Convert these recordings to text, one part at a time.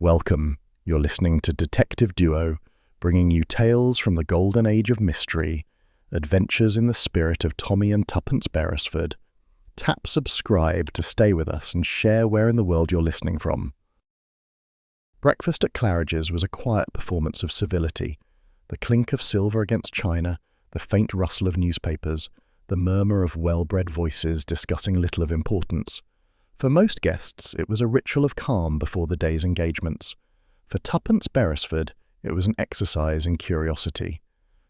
Welcome. You're listening to Detective Duo, bringing you tales from the golden age of mystery, adventures in the spirit of Tommy and Tuppence Beresford. Tap subscribe to stay with us and share where in the world you're listening from. Breakfast at Claridge's was a quiet performance of civility. The clink of silver against china, the faint rustle of newspapers, the murmur of well-bred voices discussing little of importance. For most guests, it was a ritual of calm before the day's engagements. For Tuppence Beresford, it was an exercise in curiosity.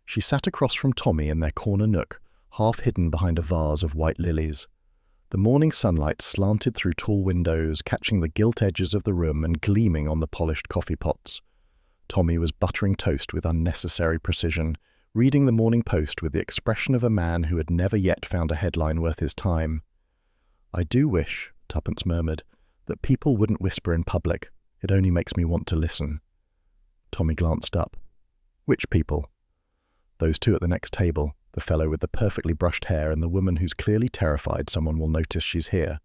She sat across from Tommy in their corner nook, half hidden behind a vase of white lilies. The morning sunlight slanted through tall windows, catching the gilt edges of the room and gleaming on the polished coffee pots. Tommy was buttering toast with unnecessary precision, reading the Morning Post with the expression of a man who had never yet found a headline worth his time. "I do wish," Tuppence murmured, "that people wouldn't whisper in public. It only makes me want to listen." Tommy glanced up. "Which people?" "Those two at the next table, the fellow with the perfectly brushed hair and the woman who's clearly terrified someone will notice she's here."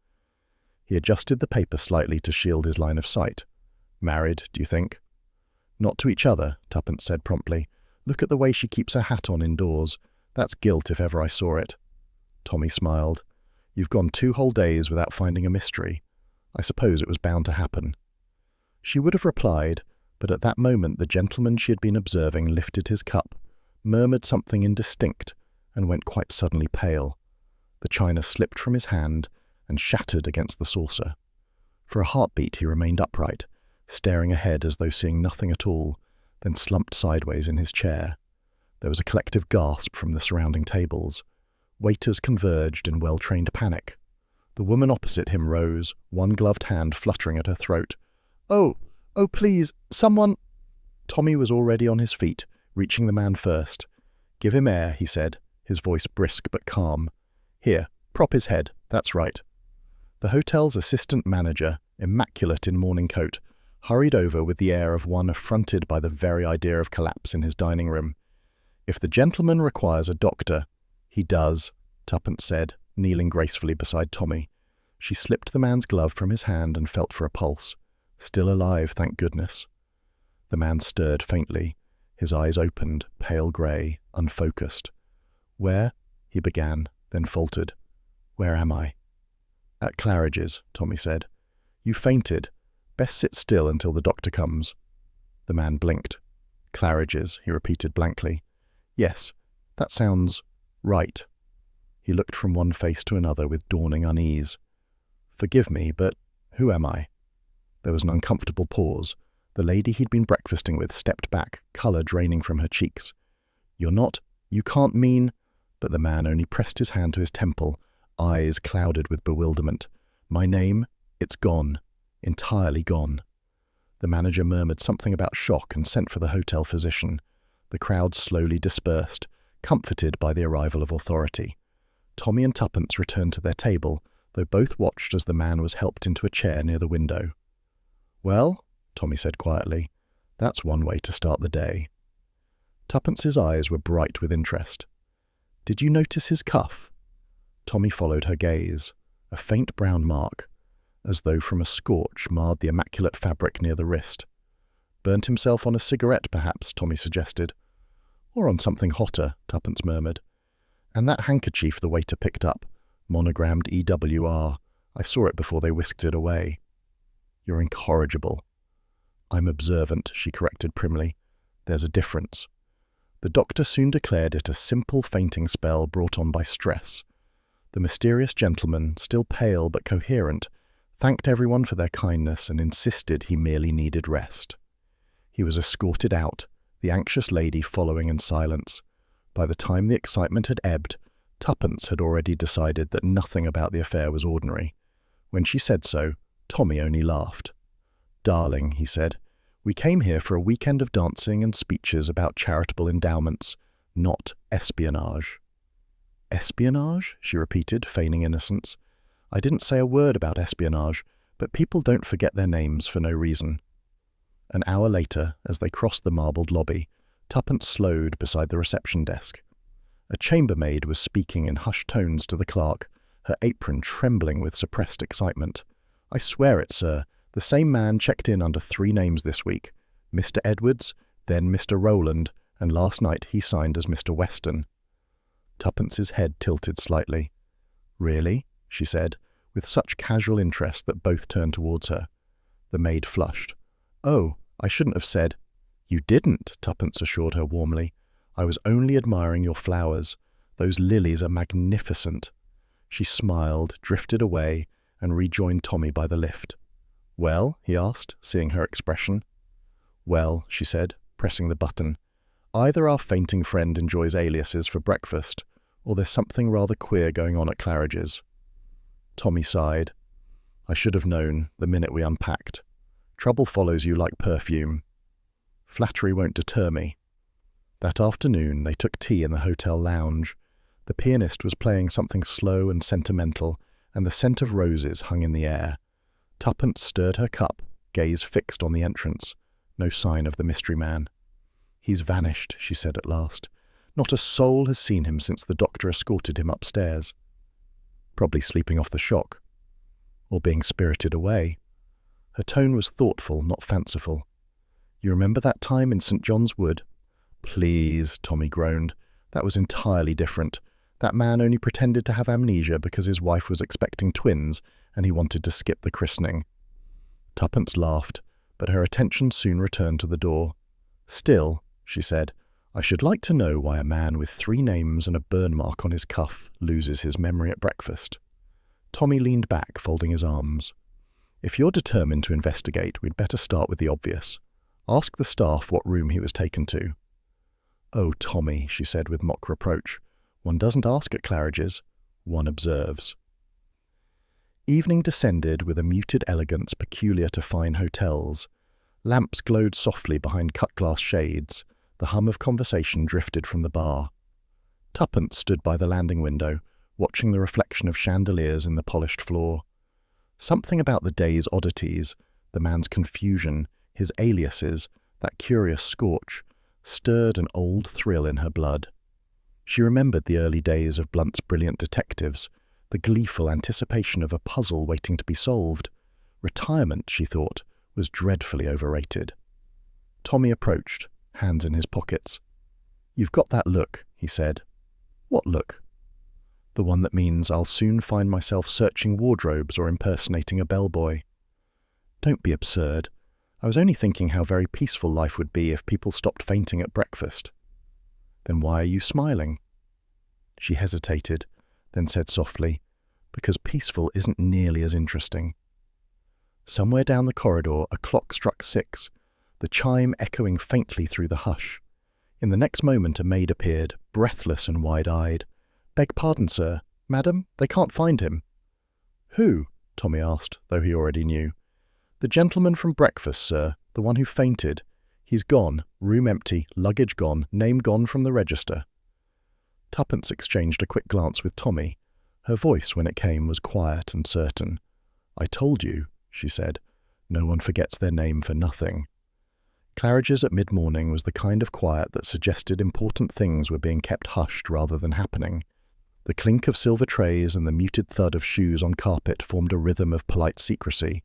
He adjusted the paper slightly to shield his line of sight. "Married, do you think?" "Not to each other," Tuppence said promptly. "Look at the way she keeps her hat on indoors. That's guilt if ever I saw it." Tommy smiled. "You've gone 2 whole days without finding a mystery. I suppose it was bound to happen." She would have replied, but at that moment the gentleman she had been observing lifted his cup, murmured something indistinct, and went quite suddenly pale. The china slipped from his hand and shattered against the saucer. For a heartbeat he remained upright, staring ahead as though seeing nothing at all, then slumped sideways in his chair. There was a collective gasp from the surrounding tables. Waiters converged in well-trained panic. The woman opposite him rose, one gloved hand fluttering at her throat. Oh, please, someone—" Tommy was already on his feet, reaching the man first. "Give him air," he said, his voice brisk but calm. "Here, prop his head, that's right." The hotel's assistant manager, immaculate in morning coat, hurried over with the air of one affronted by the very idea of collapse in his dining room. "If the gentleman requires a doctor—" "He does," Tuppence said, kneeling gracefully beside Tommy. She slipped the man's glove from his hand and felt for a pulse. Still alive, thank goodness. The man stirred faintly. His eyes opened, pale grey, unfocused. "Where?" he began, then faltered. "Where am I?" "At Claridge's," Tommy said. "You fainted. Best sit still until the doctor comes." The man blinked. "Claridge's," he repeated blankly. "Yes, that sounds right." He looked from one face to another with dawning unease. "Forgive me, but who am I?" There was an uncomfortable pause. The lady he'd been breakfasting with stepped back, colour draining from her cheeks. You can't mean—" But the man only pressed his hand to his temple, eyes clouded with bewilderment. "My name? It's gone. Entirely gone." The manager murmured something about shock and sent for the hotel physician. The crowd slowly dispersed, comforted by the arrival of authority. Tommy and Tuppence returned to their table, though both watched as the man was helped into a chair near the window. "Well," Tommy said quietly, "that's one way to start the day." Tuppence's eyes were bright with interest. "Did you notice his cuff?" Tommy followed her gaze. A faint brown mark, as though from a scorch, marred the immaculate fabric near the wrist. "Burnt himself on a cigarette, perhaps," Tommy suggested. "Or on something hotter," Tuppence murmured. "And that handkerchief the waiter picked up, monogrammed EWR. I saw it before they whisked it away." "You're incorrigible." "I'm observant," she corrected primly. "There's a difference." The doctor soon declared it a simple fainting spell brought on by stress. The mysterious gentleman, still pale but coherent, thanked everyone for their kindness and insisted he merely needed rest. He was escorted out, the anxious lady following in silence. By the time the excitement had ebbed, Tuppence had already decided that nothing about the affair was ordinary. When she said so, Tommy only laughed. "Darling," he said, "we came here for a weekend of dancing and speeches about charitable endowments, not espionage." "Espionage?" she repeated, feigning innocence. "I didn't say a word about espionage, but people don't forget their names for no reason." An hour later, as they crossed the marbled lobby, Tuppence slowed beside the reception desk. A chambermaid was speaking in hushed tones to the clerk, her apron trembling with suppressed excitement. "I swear it, sir. The same man checked in under 3 names this week. Mr. Edwards, then Mr. Rowland, and last night he signed as Mr. Weston. Tuppence's head tilted slightly. "Really?" she said, with such casual interest that both turned towards her. The maid flushed. "Oh, I shouldn't have said—" "You didn't," Tuppence assured her warmly. "I was only admiring your flowers. Those lilies are magnificent." She smiled, drifted away, and rejoined Tommy by the lift. "Well?" he asked, seeing her expression. "Well," she said, pressing the button. "Either our fainting friend enjoys aliases for breakfast, or there's something rather queer going on at Claridge's." Tommy sighed. "I should have known the minute we unpacked. Trouble follows you like perfume." "Flattery won't deter me." That afternoon they took tea in the hotel lounge. The pianist was playing something slow and sentimental, and the scent of roses hung in the air. Tuppence stirred her cup, gaze fixed on the entrance. No sign of the mystery man. "He's vanished," she said at last. "Not a soul has seen him since the doctor escorted him upstairs." "Probably sleeping off the shock. Or being spirited away." Her tone was thoughtful, not fanciful. "You remember that time in St. John's Wood?" "Please," Tommy groaned. "That was entirely different. That man only pretended to have amnesia because his wife was expecting twins and he wanted to skip the christening." Tuppence laughed, but her attention soon returned to the door. "Still," she said, "I should like to know why a man with 3 names and a burn mark on his cuff loses his memory at breakfast." Tommy leaned back, folding his arms. "If you're determined to investigate, we'd better start with the obvious. Ask the staff what room he was taken to." "Oh, Tommy," she said with mock reproach. "One doesn't ask at Claridge's, one observes." Evening descended with a muted elegance peculiar to fine hotels. Lamps glowed softly behind cut-glass shades. The hum of conversation drifted from the bar. Tuppence stood by the landing window, watching the reflection of chandeliers in the polished floor. Something about the day's oddities, the man's confusion, his aliases, that curious scorch, stirred an old thrill in her blood. She remembered the early days of Blunt's Brilliant Detectives, the gleeful anticipation of a puzzle waiting to be solved. Retirement, she thought, was dreadfully overrated. Tommy approached, hands in his pockets. "You've got that look," he said. "What look?" "The one that means I'll soon find myself searching wardrobes or impersonating a bellboy." "Don't be absurd. I was only thinking how very peaceful life would be if people stopped fainting at breakfast." "Then why are you smiling?" She hesitated, then said softly, "Because peaceful isn't nearly as interesting." Somewhere down the corridor a clock struck 6, the chime echoing faintly through the hush. In the next moment a maid appeared, breathless and wide-eyed. "Beg pardon, sir. Madam, they can't find him." "Who?" Tommy asked, though he already knew. "The gentleman from breakfast, sir, the one who fainted. He's gone, room empty, luggage gone, name gone from the register." Tuppence exchanged a quick glance with Tommy. Her voice, when it came, was quiet and certain. "I told you," she said. "No one forgets their name for nothing." Claridge's at mid-morning was the kind of quiet that suggested important things were being kept hushed rather than happening. The clink of silver trays and the muted thud of shoes on carpet formed a rhythm of polite secrecy.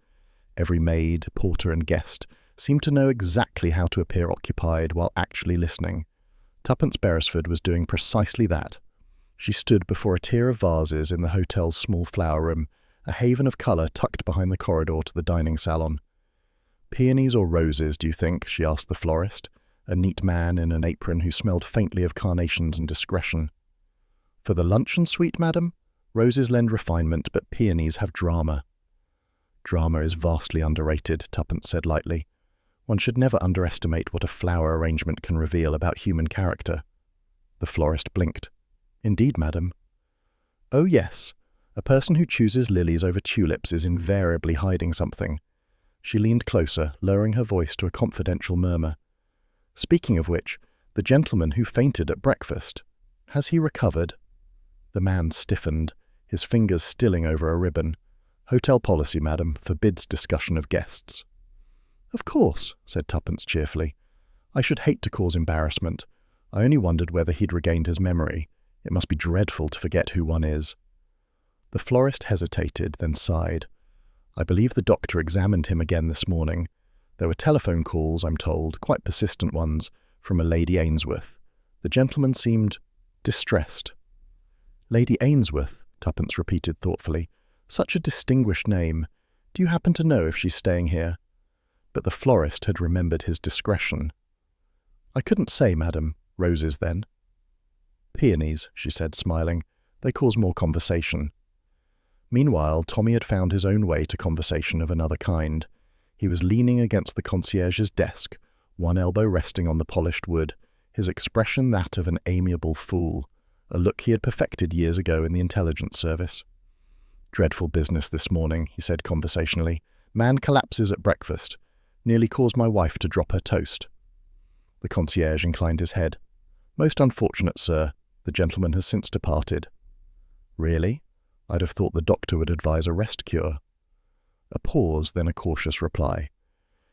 Every maid, porter and guest seemed to know exactly how to appear occupied while actually listening. Tuppence Beresford was doing precisely that. She stood before a tier of vases in the hotel's small flower room, a haven of colour tucked behind the corridor to the dining salon. "Peonies or roses, do you think?" she asked the florist, a neat man in an apron who smelled faintly of carnations and discretion. "For the luncheon suite, madam? Roses lend refinement, but peonies have drama." "Drama is vastly underrated," Tuppence said lightly. "One should never underestimate what a flower arrangement can reveal about human character." The florist blinked. "Indeed, madam." "Oh, yes. A person who chooses lilies over tulips is invariably hiding something." She leaned closer, lowering her voice to a confidential murmur. "Speaking of which, the gentleman who fainted at breakfast, has he recovered?" The man stiffened, his fingers stilling over a ribbon. "Hotel policy, madam, forbids discussion of guests." "Of course," said Tuppence cheerfully. "I should hate to cause embarrassment. I only wondered whether he'd regained his memory. It must be dreadful to forget who one is." The florist hesitated, then sighed. I believe the doctor examined him again this morning. There were telephone calls, I'm told, quite persistent ones, from a Lady Ainsworth. The gentleman seemed distressed. Lady Ainsworth, Tuppence repeated thoughtfully. Such a distinguished name. Do you happen to know if she's staying here? But the florist had remembered his discretion. I couldn't say, madam. Roses, then? Peonies, she said, smiling. They cause more conversation. Meanwhile, Tommy had found his own way to conversation of another kind. He was leaning against the concierge's desk, one elbow resting on the polished wood, his expression that of an amiable fool, a look he had perfected years ago in the intelligence service. Dreadful business this morning, he said conversationally. Man collapses at breakfast. Nearly caused my wife to drop her toast. The concierge inclined his head. Most unfortunate, sir. The gentleman has since departed. Really? I'd have thought the doctor would advise a rest cure. A pause, then a cautious reply.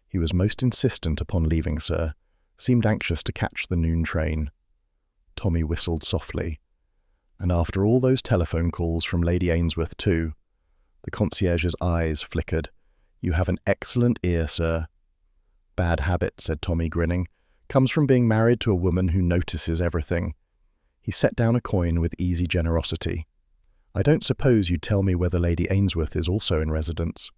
He was most insistent upon leaving, sir. Seemed anxious to catch the noon train. Tommy whistled softly. And after all those telephone calls from Lady Ainsworth, too. The concierge's eyes flickered. You have an excellent ear, sir. Bad habit, said Tommy, grinning. Comes from being married to a woman who notices everything. He set down a coin with easy generosity. I don't suppose you'd tell me whether Lady Ainsworth is also in residence.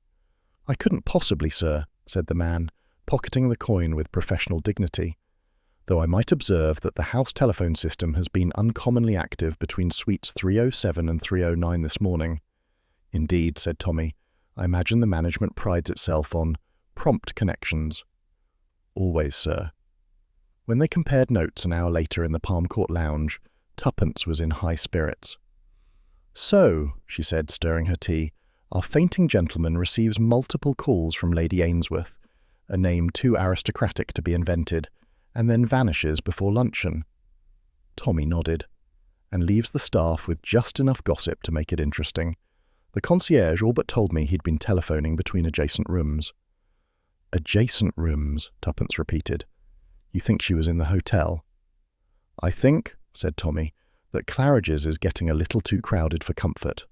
I couldn't possibly, sir, said the man, pocketing the coin with professional dignity, though I might observe that the house telephone system has been uncommonly active between suites 307 and 309 this morning. Indeed, said Tommy, I imagine the management prides itself on prompt connections. Always, sir. When they compared notes an hour later in the Palm Court lounge, Tuppence was in high spirits. So, she said, stirring her tea, our fainting gentleman receives multiple calls from Lady Ainsworth, a name too aristocratic to be invented, and then vanishes before luncheon. Tommy nodded, and leaves the staff with just enough gossip to make it interesting. The concierge all but told me he'd been telephoning between adjacent rooms. Adjacent rooms, Tuppence repeated. You think she was in the hotel? I think, said Tommy, that Claridge's is getting a little too crowded for comfort.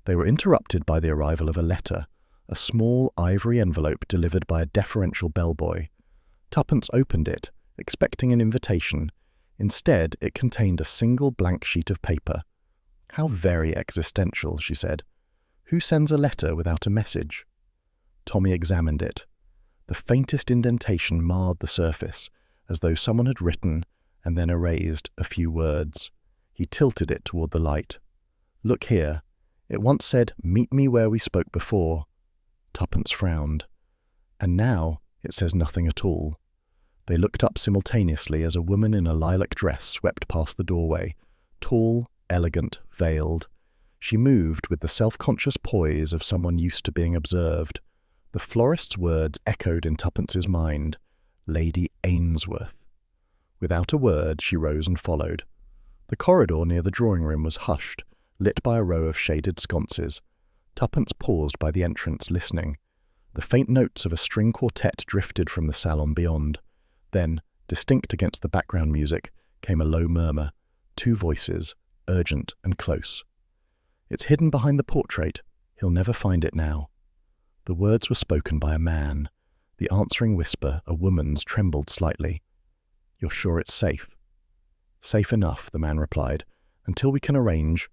They were interrupted by the arrival of a letter, a small ivory envelope delivered by a deferential bellboy. Tuppence opened it, expecting an invitation. Instead, it contained a single blank sheet of paper. How very existential, she said. Who sends a letter without a message? Tommy examined it. The faintest indentation marred the surface, as though someone had written and then erased a few words. He tilted it toward the light. Look here. It once said, meet me where we spoke before. Tuppence frowned. And now it says nothing at all. They looked up simultaneously as a woman in a lilac dress swept past the doorway, tall, elegant, veiled. She moved with the self-conscious poise of someone used to being observed. The florist's words echoed in Tuppence's mind. Lady Ainsworth. Without a word, she rose and followed. The corridor near the drawing-room was hushed, lit by a row of shaded sconces. Tuppence paused by the entrance, listening. The faint notes of a string quartet drifted from the salon beyond. Then, distinct against the background music, came a low murmur. Two voices, urgent and close. It's hidden behind the portrait. He'll never find it now. The words were spoken by a man. The answering whisper, a woman's, trembled slightly. You're sure it's safe? Safe enough, the man replied, until we can arrange.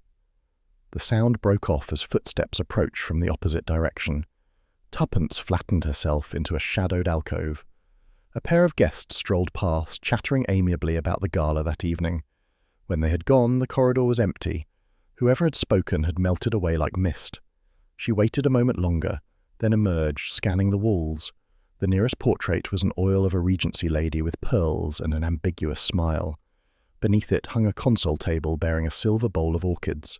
The sound broke off as footsteps approached from the opposite direction. Tuppence flattened herself into a shadowed alcove. A pair of guests strolled past, chattering amiably about the gala that evening. When they had gone, the corridor was empty. Whoever had spoken had melted away like mist. She waited a moment longer, then emerged, scanning the walls. The nearest portrait was an oil of a Regency lady with pearls and an ambiguous smile. Beneath it hung a console table bearing a silver bowl of orchids.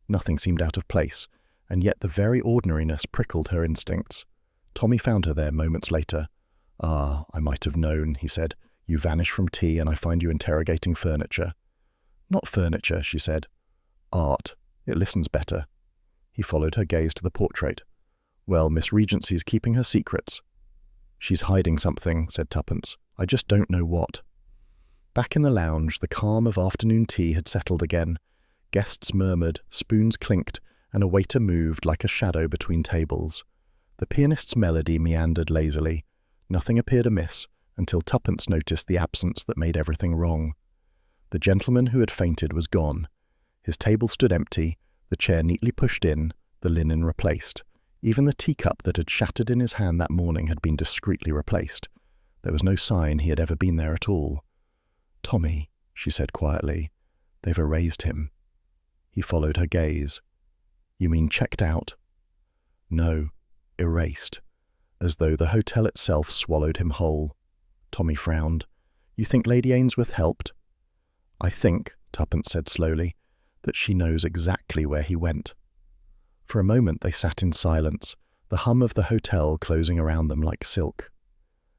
Nothing seemed out of place, and yet the very ordinariness prickled her instincts. Tommy found her there moments later. Ah, I might have known, he said. You vanish from tea and I find you interrogating furniture. Not furniture, she said. Art. It listens better. He followed her gaze to the portrait. Well, Miss Regency's keeping her secrets. She's hiding something, said Tuppence. I just don't know what. Back in the lounge, the calm of afternoon tea had settled again. Guests murmured, spoons clinked, and a waiter moved like a shadow between tables. The pianist's melody meandered lazily. Nothing appeared amiss until Tuppence noticed the absence that made everything wrong. The gentleman who had fainted was gone. His table stood empty, the chair neatly pushed in, the linen replaced. Even the teacup that had shattered in his hand that morning had been discreetly replaced. There was no sign he had ever been there at all. "Tommy," she said quietly, "they've erased him." He followed her gaze. "You mean checked out?" "No, erased, as though the hotel itself swallowed him whole." Tommy frowned. "You think Lady Ainsworth helped?" "I think," Tuppence said slowly, "that she knows exactly where he went." For a moment they sat in silence, the hum of the hotel closing around them like silk.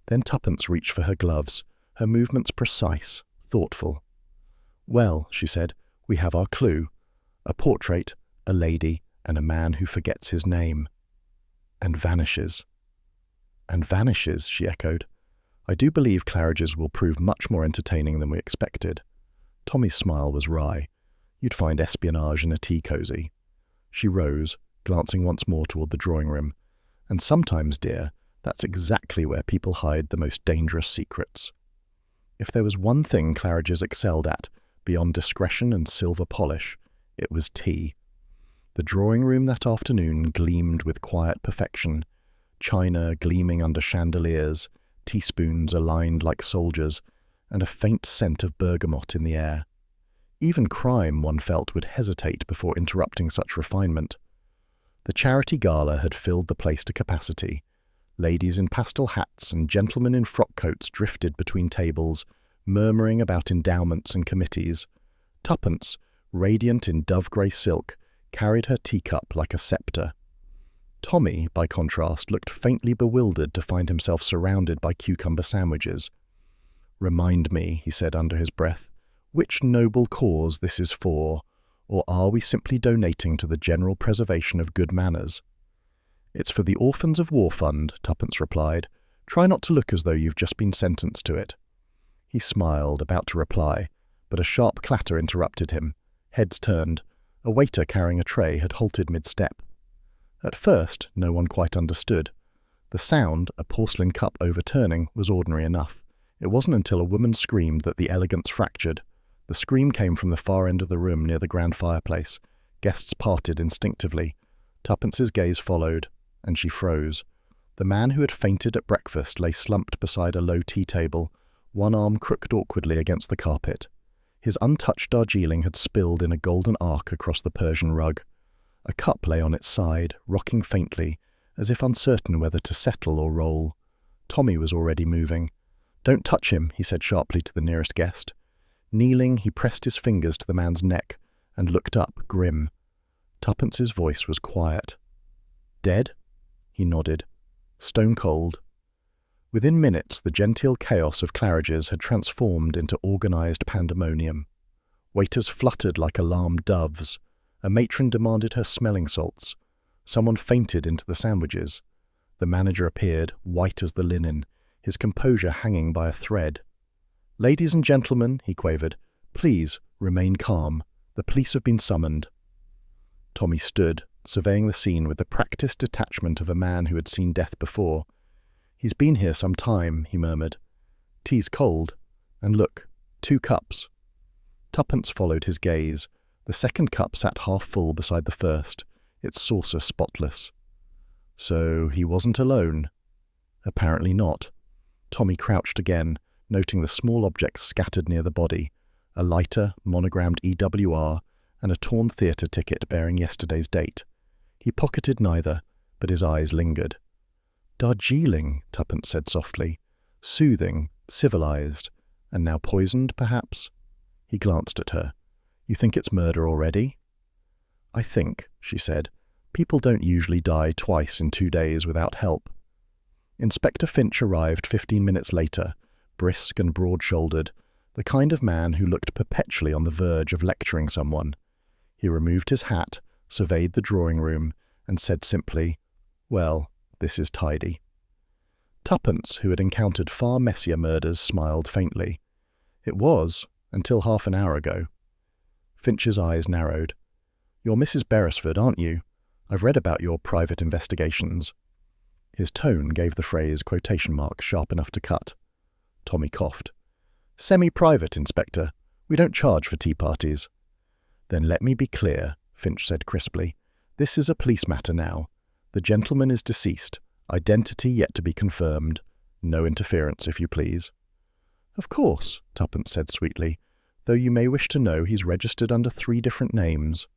Then Tuppence reached for her gloves, her movements precise, thoughtful. "Well," she said, "we have our clue. A portrait, a lady, and a man who forgets his name. And vanishes." "And vanishes," she echoed. "I do believe Claridge's will prove much more entertaining than we expected." Tommy's smile was wry. "You'd find espionage in a tea cosy." She rose, glancing once more toward the drawing room. "And sometimes, dear, that's exactly where people hide the most dangerous secrets." If there was one thing Claridge's excelled at, beyond discretion and silver polish, it was tea. The drawing room that afternoon gleamed with quiet perfection, china gleaming under chandeliers, teaspoons aligned like soldiers, and a faint scent of bergamot in the air. Even crime, one felt, would hesitate before interrupting such refinement. The charity gala had filled the place to capacity. Ladies in pastel hats and gentlemen in frock coats drifted between tables, murmuring about endowments and committees. Tuppence, radiant in dove-grey silk, carried her teacup like a sceptre. Tommy, by contrast, looked faintly bewildered to find himself surrounded by cucumber sandwiches. "Remind me," he said under his breath, "which noble cause this is for, or are we simply donating to the general preservation of good manners?" "It's for the Orphans of War Fund," Tuppence replied. "Try not to look as though you've just been sentenced to it." He smiled, about to reply, but a sharp clatter interrupted him. Heads turned. A waiter carrying a tray had halted mid-step. At first, no one quite understood. The sound, a porcelain cup overturning, was ordinary enough. It wasn't until a woman screamed that the elegance fractured. The scream came from the far end of the room near the grand fireplace. Guests parted instinctively. Tuppence's gaze followed, and she froze. The man who had fainted at breakfast lay slumped beside a low tea table, one arm crooked awkwardly against the carpet. His untouched Darjeeling had spilled in a golden arc across the Persian rug. A cup lay on its side, rocking faintly, as if uncertain whether to settle or roll. Tommy was already moving. "Don't touch him," he said sharply to the nearest guest. Kneeling, he pressed his fingers to the man's neck and looked up, grim. Tuppence's voice was quiet. "Dead?" He nodded. "Stone cold." Within minutes, the genteel chaos of Claridge's had transformed into organized pandemonium. Waiters fluttered like alarmed doves. A matron demanded her smelling salts. Someone fainted into the sandwiches. The manager appeared, white as the linen, his composure hanging by a thread. "Ladies and gentlemen," he quavered, "please remain calm. The police have been summoned." Tommy stood, surveying the scene with the practiced detachment of a man who had seen death before. "He's been here some time," he murmured. "Tea's cold. And look, 2 cups." Tuppence followed his gaze. The second cup sat half full beside the first, its saucer spotless. So he wasn't alone? Apparently not. Tommy crouched again, noting the small objects scattered near the body, a lighter, monogrammed EWR, and a torn theatre ticket bearing yesterday's date. He pocketed neither, but his eyes lingered. "Darjeeling," Tuppence said softly. "Soothing, civilized, and now poisoned, perhaps?" He glanced at her. "You think it's murder already?" "I think," she said, "people don't usually die twice in 2 days without help." Inspector Finch arrived 15 minutes later, brisk and broad-shouldered, the kind of man who looked perpetually on the verge of lecturing someone. He removed his hat, surveyed the drawing room, and said simply, "Well, this is tidy." Tuppence, who had encountered far messier murders, smiled faintly. "It was, until half an hour ago." Finch's eyes narrowed. "You're Mrs. Beresford, aren't you? I've read about your private investigations." His tone gave the phrase quotation marks sharp enough to cut. Tommy coughed. "Semi-private, Inspector. We don't charge for tea parties." "Then let me be clear," Finch said crisply. "This is a police matter now. The gentleman is deceased. Identity yet to be confirmed. No interference, if you please." "Of course," Tuppence said sweetly, "though you may wish to know he's registered under 3 different names."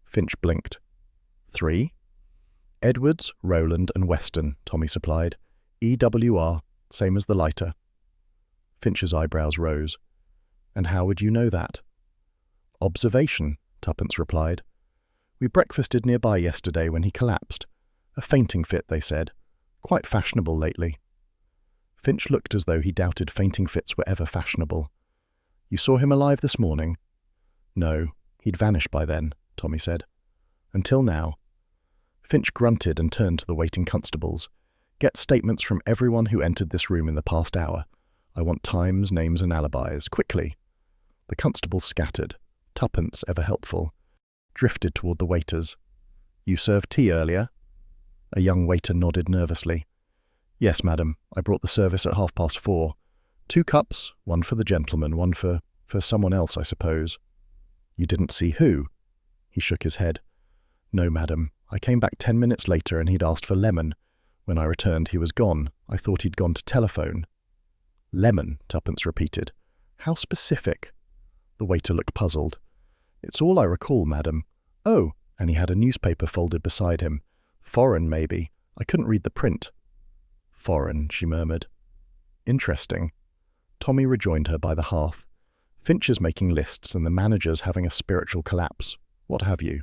Finch blinked. 3? "Edwards, Rowland, and Weston," Tommy supplied. "EWR, same as the lighter." Finch's eyebrows rose. "And how would you know that?" "Observation," Tuppence replied. "We breakfasted nearby yesterday when he collapsed. A fainting fit, they said. Quite fashionable lately." Finch looked as though he doubted fainting fits were ever fashionable. "You saw him alive this morning?" "No, he'd vanished by then," Tommy said. "Until now." Finch grunted and turned to the waiting constables. "Get statements from everyone who entered this room in the past hour. I want times, names, and alibis. Quickly." The constables scattered. Tuppence, ever helpful, drifted toward the waiters. "You served tea earlier?" A young waiter nodded nervously. "Yes, madam. I brought the service at 4:30. 2 cups, one for the gentleman, one for someone else, I suppose." "You didn't see who?" He shook his head. "No, madam. I came back 10 minutes later and he'd asked for lemon. When I returned, he was gone. I thought he'd gone to telephone." "Lemon," Tuppence repeated. "How specific." The waiter looked puzzled. "It's all I recall, madam." "Oh," and he had a newspaper folded beside him. "Foreign, maybe. I couldn't read the print." "Foreign," she murmured. "Interesting." Tommy rejoined her by the hearth. "Finch is making lists and the manager's having a spiritual collapse. What have you?"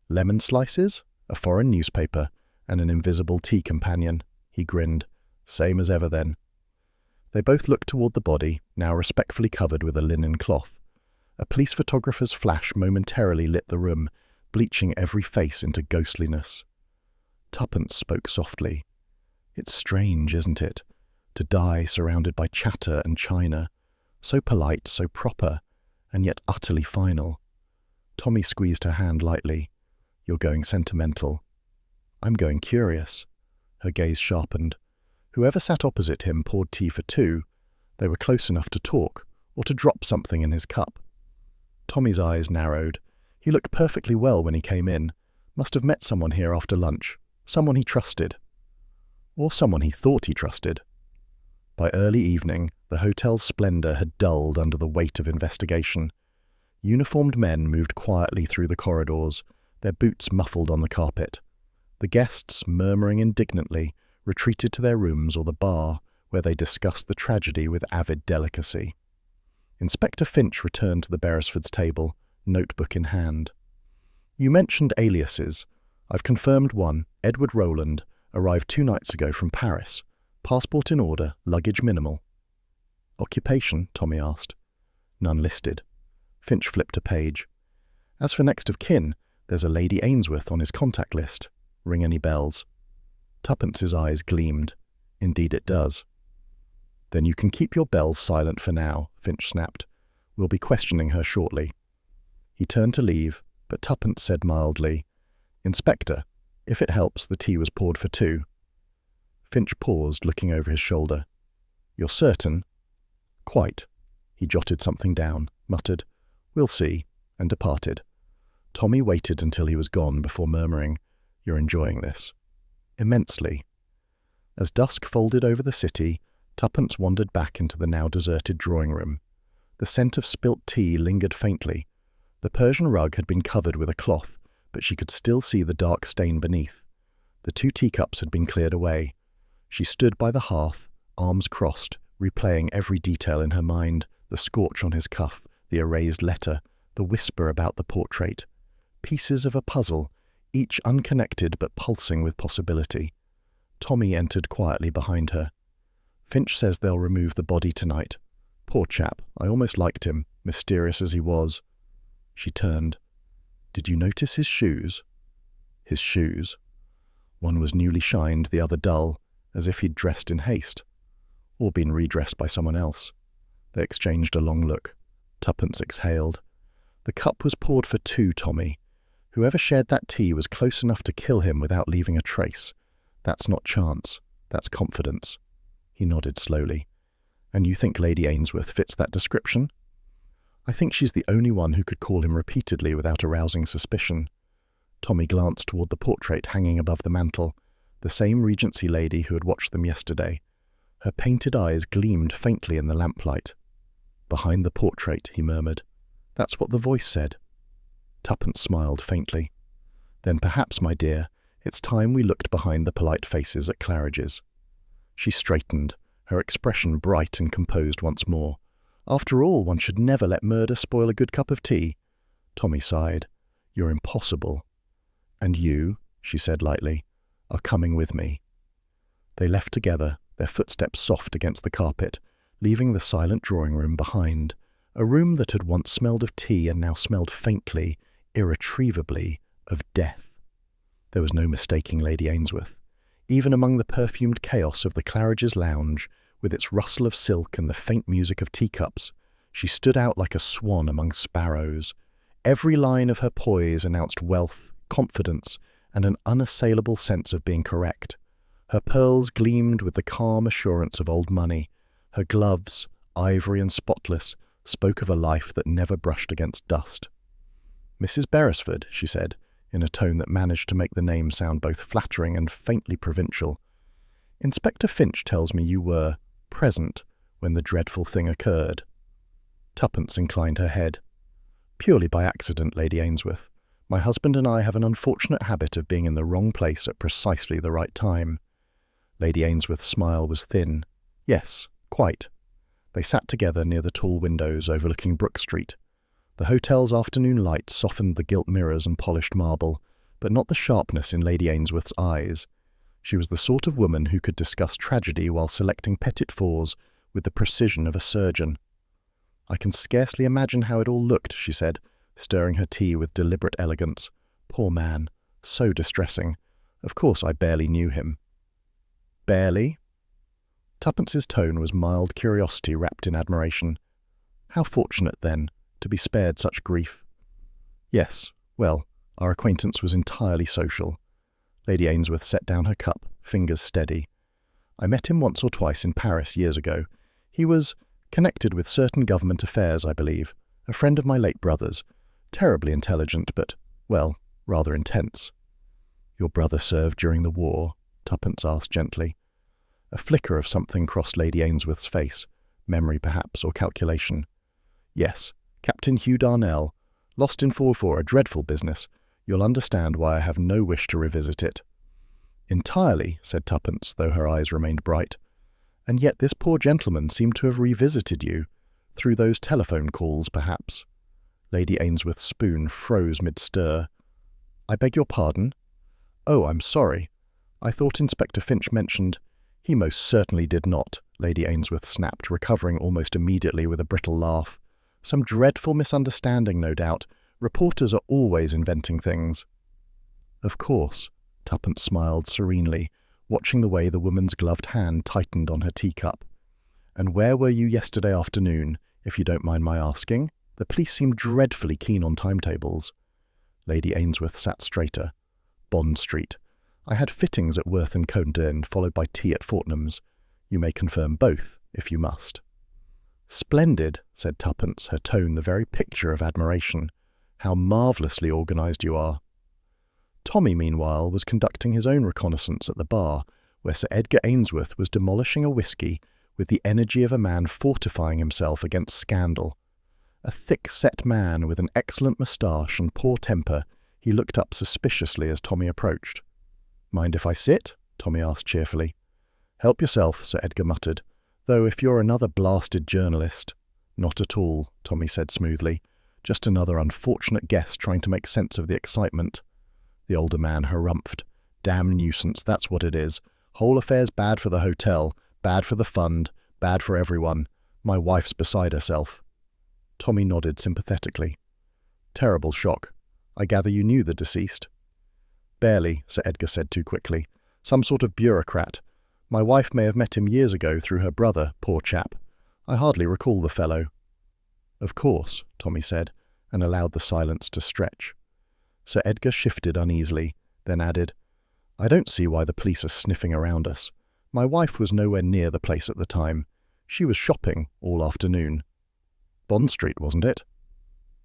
"Lemon slices, a foreign newspaper, and an invisible tea companion." He grinned. "Same as ever, then." They both looked toward the body, now respectfully covered with a linen cloth. A police photographer's flash momentarily lit the room, bleaching every face into ghostliness. Tuppence spoke softly. "It's strange, isn't it, to die surrounded by chatter and china, so polite, so proper, and yet utterly final." Tommy squeezed her hand lightly. "You're going sentimental." "I'm going curious." Her gaze sharpened. Whoever sat opposite him poured tea for 2. They were close enough to talk, or to drop something in his cup. Tommy's eyes narrowed. He looked perfectly well when he came in. Must have met someone here after lunch. Someone he trusted. Or someone he thought he trusted. By early evening, the hotel's splendor had dulled under the weight of investigation. Uniformed men moved quietly through the corridors, their boots muffled on the carpet. The guests, murmuring indignantly, retreated to their rooms or the bar, where they discussed the tragedy with avid delicacy. Inspector Finch returned to the Beresfords' table, notebook in hand. "You mentioned aliases. I've confirmed one, Edward Rowland, arrived 2 nights ago from Paris. Passport in order, luggage minimal." "Occupation?" Tommy asked. "None listed." Finch flipped a page. "As for next of kin, there's a Lady Ainsworth on his contact list. Ring any bells?" Tuppence's eyes gleamed. "Indeed it does." "Then you can keep your bells silent for now," Finch snapped. "We'll be questioning her shortly." He turned to leave, but Tuppence said mildly, "Inspector, if it helps, the tea was poured for 2. Finch paused, looking over his shoulder. "You're certain?" "Quite." He jotted something down, muttered, "We'll see," and departed. Tommy waited until he was gone before murmuring, "You're enjoying this." "Immensely." As dusk folded over the city, Tuppence wandered back into the now deserted drawing-room. The scent of spilt tea lingered faintly. The Persian rug had been covered with a cloth, but she could still see the dark stain beneath. The 2 teacups had been cleared away. She stood by the hearth, arms crossed, replaying every detail in her mind, the scorch on his cuff, the erased letter, the whisper about the portrait. Pieces of a puzzle, each unconnected but pulsing with possibility. Tommy entered quietly behind her. "Finch says they'll remove the body tonight. Poor chap, I almost liked him, mysterious as he was." She turned. "Did you notice his shoes?" His shoes. One was newly shined, the other dull, as if he'd dressed in haste. Or been redressed by someone else. They exchanged a long look. Tuppence exhaled. "The cup was poured for 2, Tommy. Whoever shared that tea was close enough to kill him without leaving a trace. That's not chance. That's confidence. He nodded slowly. And you think Lady Ainsworth fits that description? I think she's the only one who could call him repeatedly without arousing suspicion. Tommy glanced toward the portrait hanging above the mantel, the same Regency lady who had watched them yesterday. Her painted eyes gleamed faintly in the lamplight. Behind the portrait, he murmured. That's what the voice said. Tuppence smiled faintly. Then perhaps, my dear, it's time we looked behind the polite faces at Claridge's. She straightened, her expression bright and composed once more. After all, one should never let murder spoil a good cup of tea. Tommy sighed. You're impossible. And you, she said lightly, are coming with me. They left together, their footsteps soft against the carpet, leaving the silent drawing room behind, a room that had once smelled of tea and now smelled faintly, irretrievably, of death. There was no mistaking Lady Ainsworth. Even among the perfumed chaos of the Claridge's lounge, with its rustle of silk and the faint music of teacups, she stood out like a swan among sparrows. Every line of her poise announced wealth, confidence, and an unassailable sense of being correct. Her pearls gleamed with the calm assurance of old money. Her gloves, ivory and spotless, spoke of a life that never brushed against dust. Mrs. Beresford, she said, in a tone that managed to make the name sound both flattering and faintly provincial. Inspector Finch tells me you were present when the dreadful thing occurred. Tuppence inclined her head. Purely by accident, Lady Ainsworth. My husband and I have an unfortunate habit of being in the wrong place at precisely the right time. Lady Ainsworth's smile was thin. Yes, quite. They sat together near the tall windows overlooking Brook Street. The hotel's afternoon light softened the gilt mirrors and polished marble, but not the sharpness in Lady Ainsworth's eyes. She was the sort of woman who could discuss tragedy while selecting petit fours with the precision of a surgeon. I can scarcely imagine how it all looked, she said, stirring her tea with deliberate elegance. Poor man, so distressing. Of course I barely knew him. Barely? Tuppence's tone was mild curiosity wrapped in admiration. How fortunate, then, to be spared such grief. Yes, well, our acquaintance was entirely social. Lady Ainsworth set down her cup, fingers steady. I met him once or twice in Paris years ago. He was connected with certain government affairs, I believe, a friend of my late brother's. Terribly intelligent, but, well, rather intense. Your brother served during the war? Tuppence asked gently. A flicker of something crossed Lady Ainsworth's face, memory perhaps, or calculation. Yes, Captain Hugh Darnell. Lost in 4-4, a dreadful business. You'll understand why I have no wish to revisit it. Entirely, said Tuppence, though her eyes remained bright. And yet this poor gentleman seemed to have revisited you, through those telephone calls, perhaps. Lady Ainsworth's spoon froze mid-stir. I beg your pardon? Oh, I'm sorry. I thought Inspector Finch mentioned— He most certainly did not, Lady Ainsworth snapped, recovering almost immediately with a brittle laugh. Some dreadful misunderstanding, no doubt. Reporters are always inventing things. Of course, Tuppence smiled serenely, watching the way the woman's gloved hand tightened on her teacup. And where were you yesterday afternoon, if you don't mind my asking? The police seemed dreadfully keen on timetables. Lady Ainsworth sat straighter. Bond Street. I had fittings at Worth & Condon, followed by tea at Fortnum's. You may confirm both, if you must. Splendid, said Tuppence, her tone the very picture of admiration. How marvellously organised you are. Tommy, meanwhile, was conducting his own reconnaissance at the bar, where Sir Edgar Ainsworth was demolishing a whisky with the energy of a man fortifying himself against scandal. A thick-set man with an excellent moustache and poor temper, he looked up suspiciously as Tommy approached. Mind if I sit? Tommy asked cheerfully. Help yourself, Sir Edgar muttered, though if you're another blasted journalist— Not at all, Tommy said smoothly. Just another unfortunate guest trying to make sense of the excitement. The older man harumphed. Damn nuisance, that's what it is. Whole affair's bad for the hotel, bad for the fund, bad for everyone. My wife's beside herself. Tommy nodded sympathetically. Terrible shock. I gather you knew the deceased. Barely, Sir Edgar said too quickly. Some sort of bureaucrat. My wife may have met him years ago through her brother, poor chap. I hardly recall the fellow. Of course, Tommy said, and allowed the silence to stretch. Sir Edgar shifted uneasily, then added, I don't see why the police are sniffing around us. My wife was nowhere near the place at the time. She was shopping all afternoon. Bond Street, wasn't it?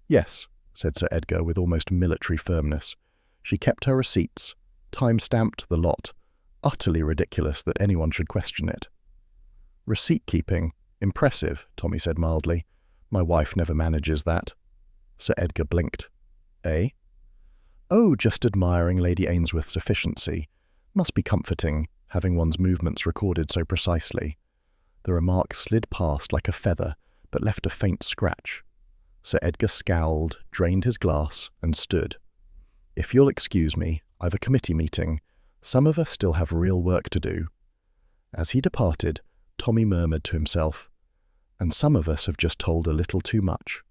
Yes, said Sir Edgar with almost military firmness. She kept her receipts, time-stamped the lot. Utterly ridiculous that anyone should question it. Receipt-keeping? Impressive, Tommy said mildly. My wife never manages that. Sir Edgar blinked. Eh? Oh, just admiring Lady Ainsworth's efficiency. Must be comforting, having one's movements recorded so precisely. The remark slid past like a feather, but left a faint scratch. Sir Edgar scowled, drained his glass, and stood. If you'll excuse me, I've a committee meeting. Some of us still have real work to do. As he departed, Tommy murmured to himself, and some of us have just told a little too much.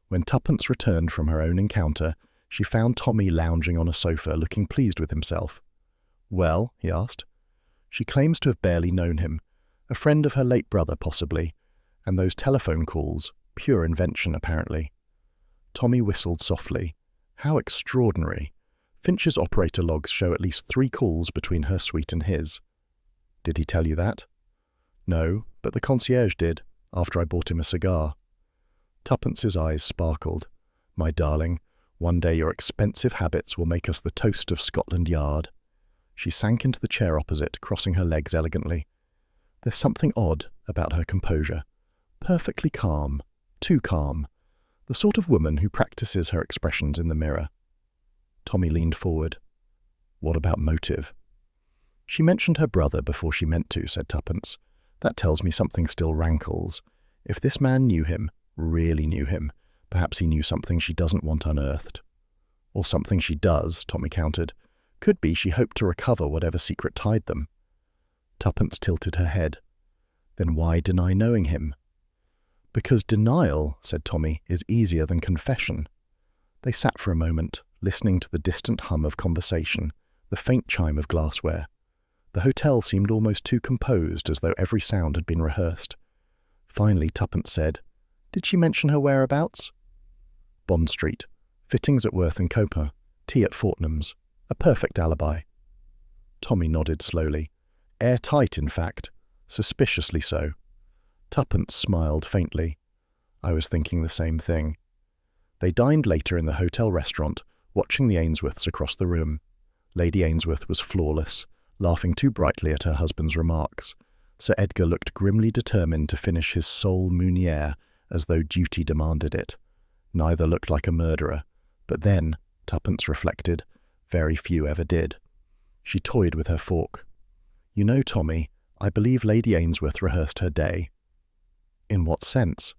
When Tuppence returned from her own encounter, she found Tommy lounging on a sofa, looking pleased with himself. Well, he asked. She claims to have barely known him, a friend of her late brother possibly, and those telephone calls, pure invention apparently. Tommy whistled softly. How extraordinary. Finch's operator logs show at least 3 calls between her suite and his. Did he tell you that? No, but the concierge did, after I bought him a cigar. Tuppence's eyes sparkled. My darling, one day your expensive habits will make us the toast of Scotland Yard. She sank into the chair opposite, crossing her legs elegantly. There's something odd about her composure. Perfectly calm. Too calm. The sort of woman who practices her expressions in the mirror. Tommy leaned forward. What about motive? She mentioned her brother before she meant to, said Tuppence. That tells me something still rankles. If this man knew him, really knew him, perhaps he knew something she doesn't want unearthed. Or something she does, Tommy countered. Could be she hoped to recover whatever secret tied them. Tuppence tilted her head. Then why deny knowing him? Because denial, said Tommy, is easier than confession. They sat for a moment, listening to the distant hum of conversation, the faint chime of glassware. The hotel seemed almost too composed, as though every sound had been rehearsed. Finally, Tuppence said, Did she mention her whereabouts? Bond Street. Fittings at Worth and Coper. Tea at Fortnum's. A perfect alibi. Tommy nodded slowly. Airtight, in fact. Suspiciously so. Tuppence smiled faintly. I was thinking the same thing. They dined later in the hotel restaurant, watching the Ainsworths across the room. Lady Ainsworth was flawless, laughing too brightly at her husband's remarks. Sir Edgar looked grimly determined to finish his sole mounière, as though duty demanded it. Neither looked like a murderer, but then, Tuppence reflected, very few ever did. She toyed with her fork. You know, Tommy, I believe Lady Ainsworth rehearsed her day. In what sense?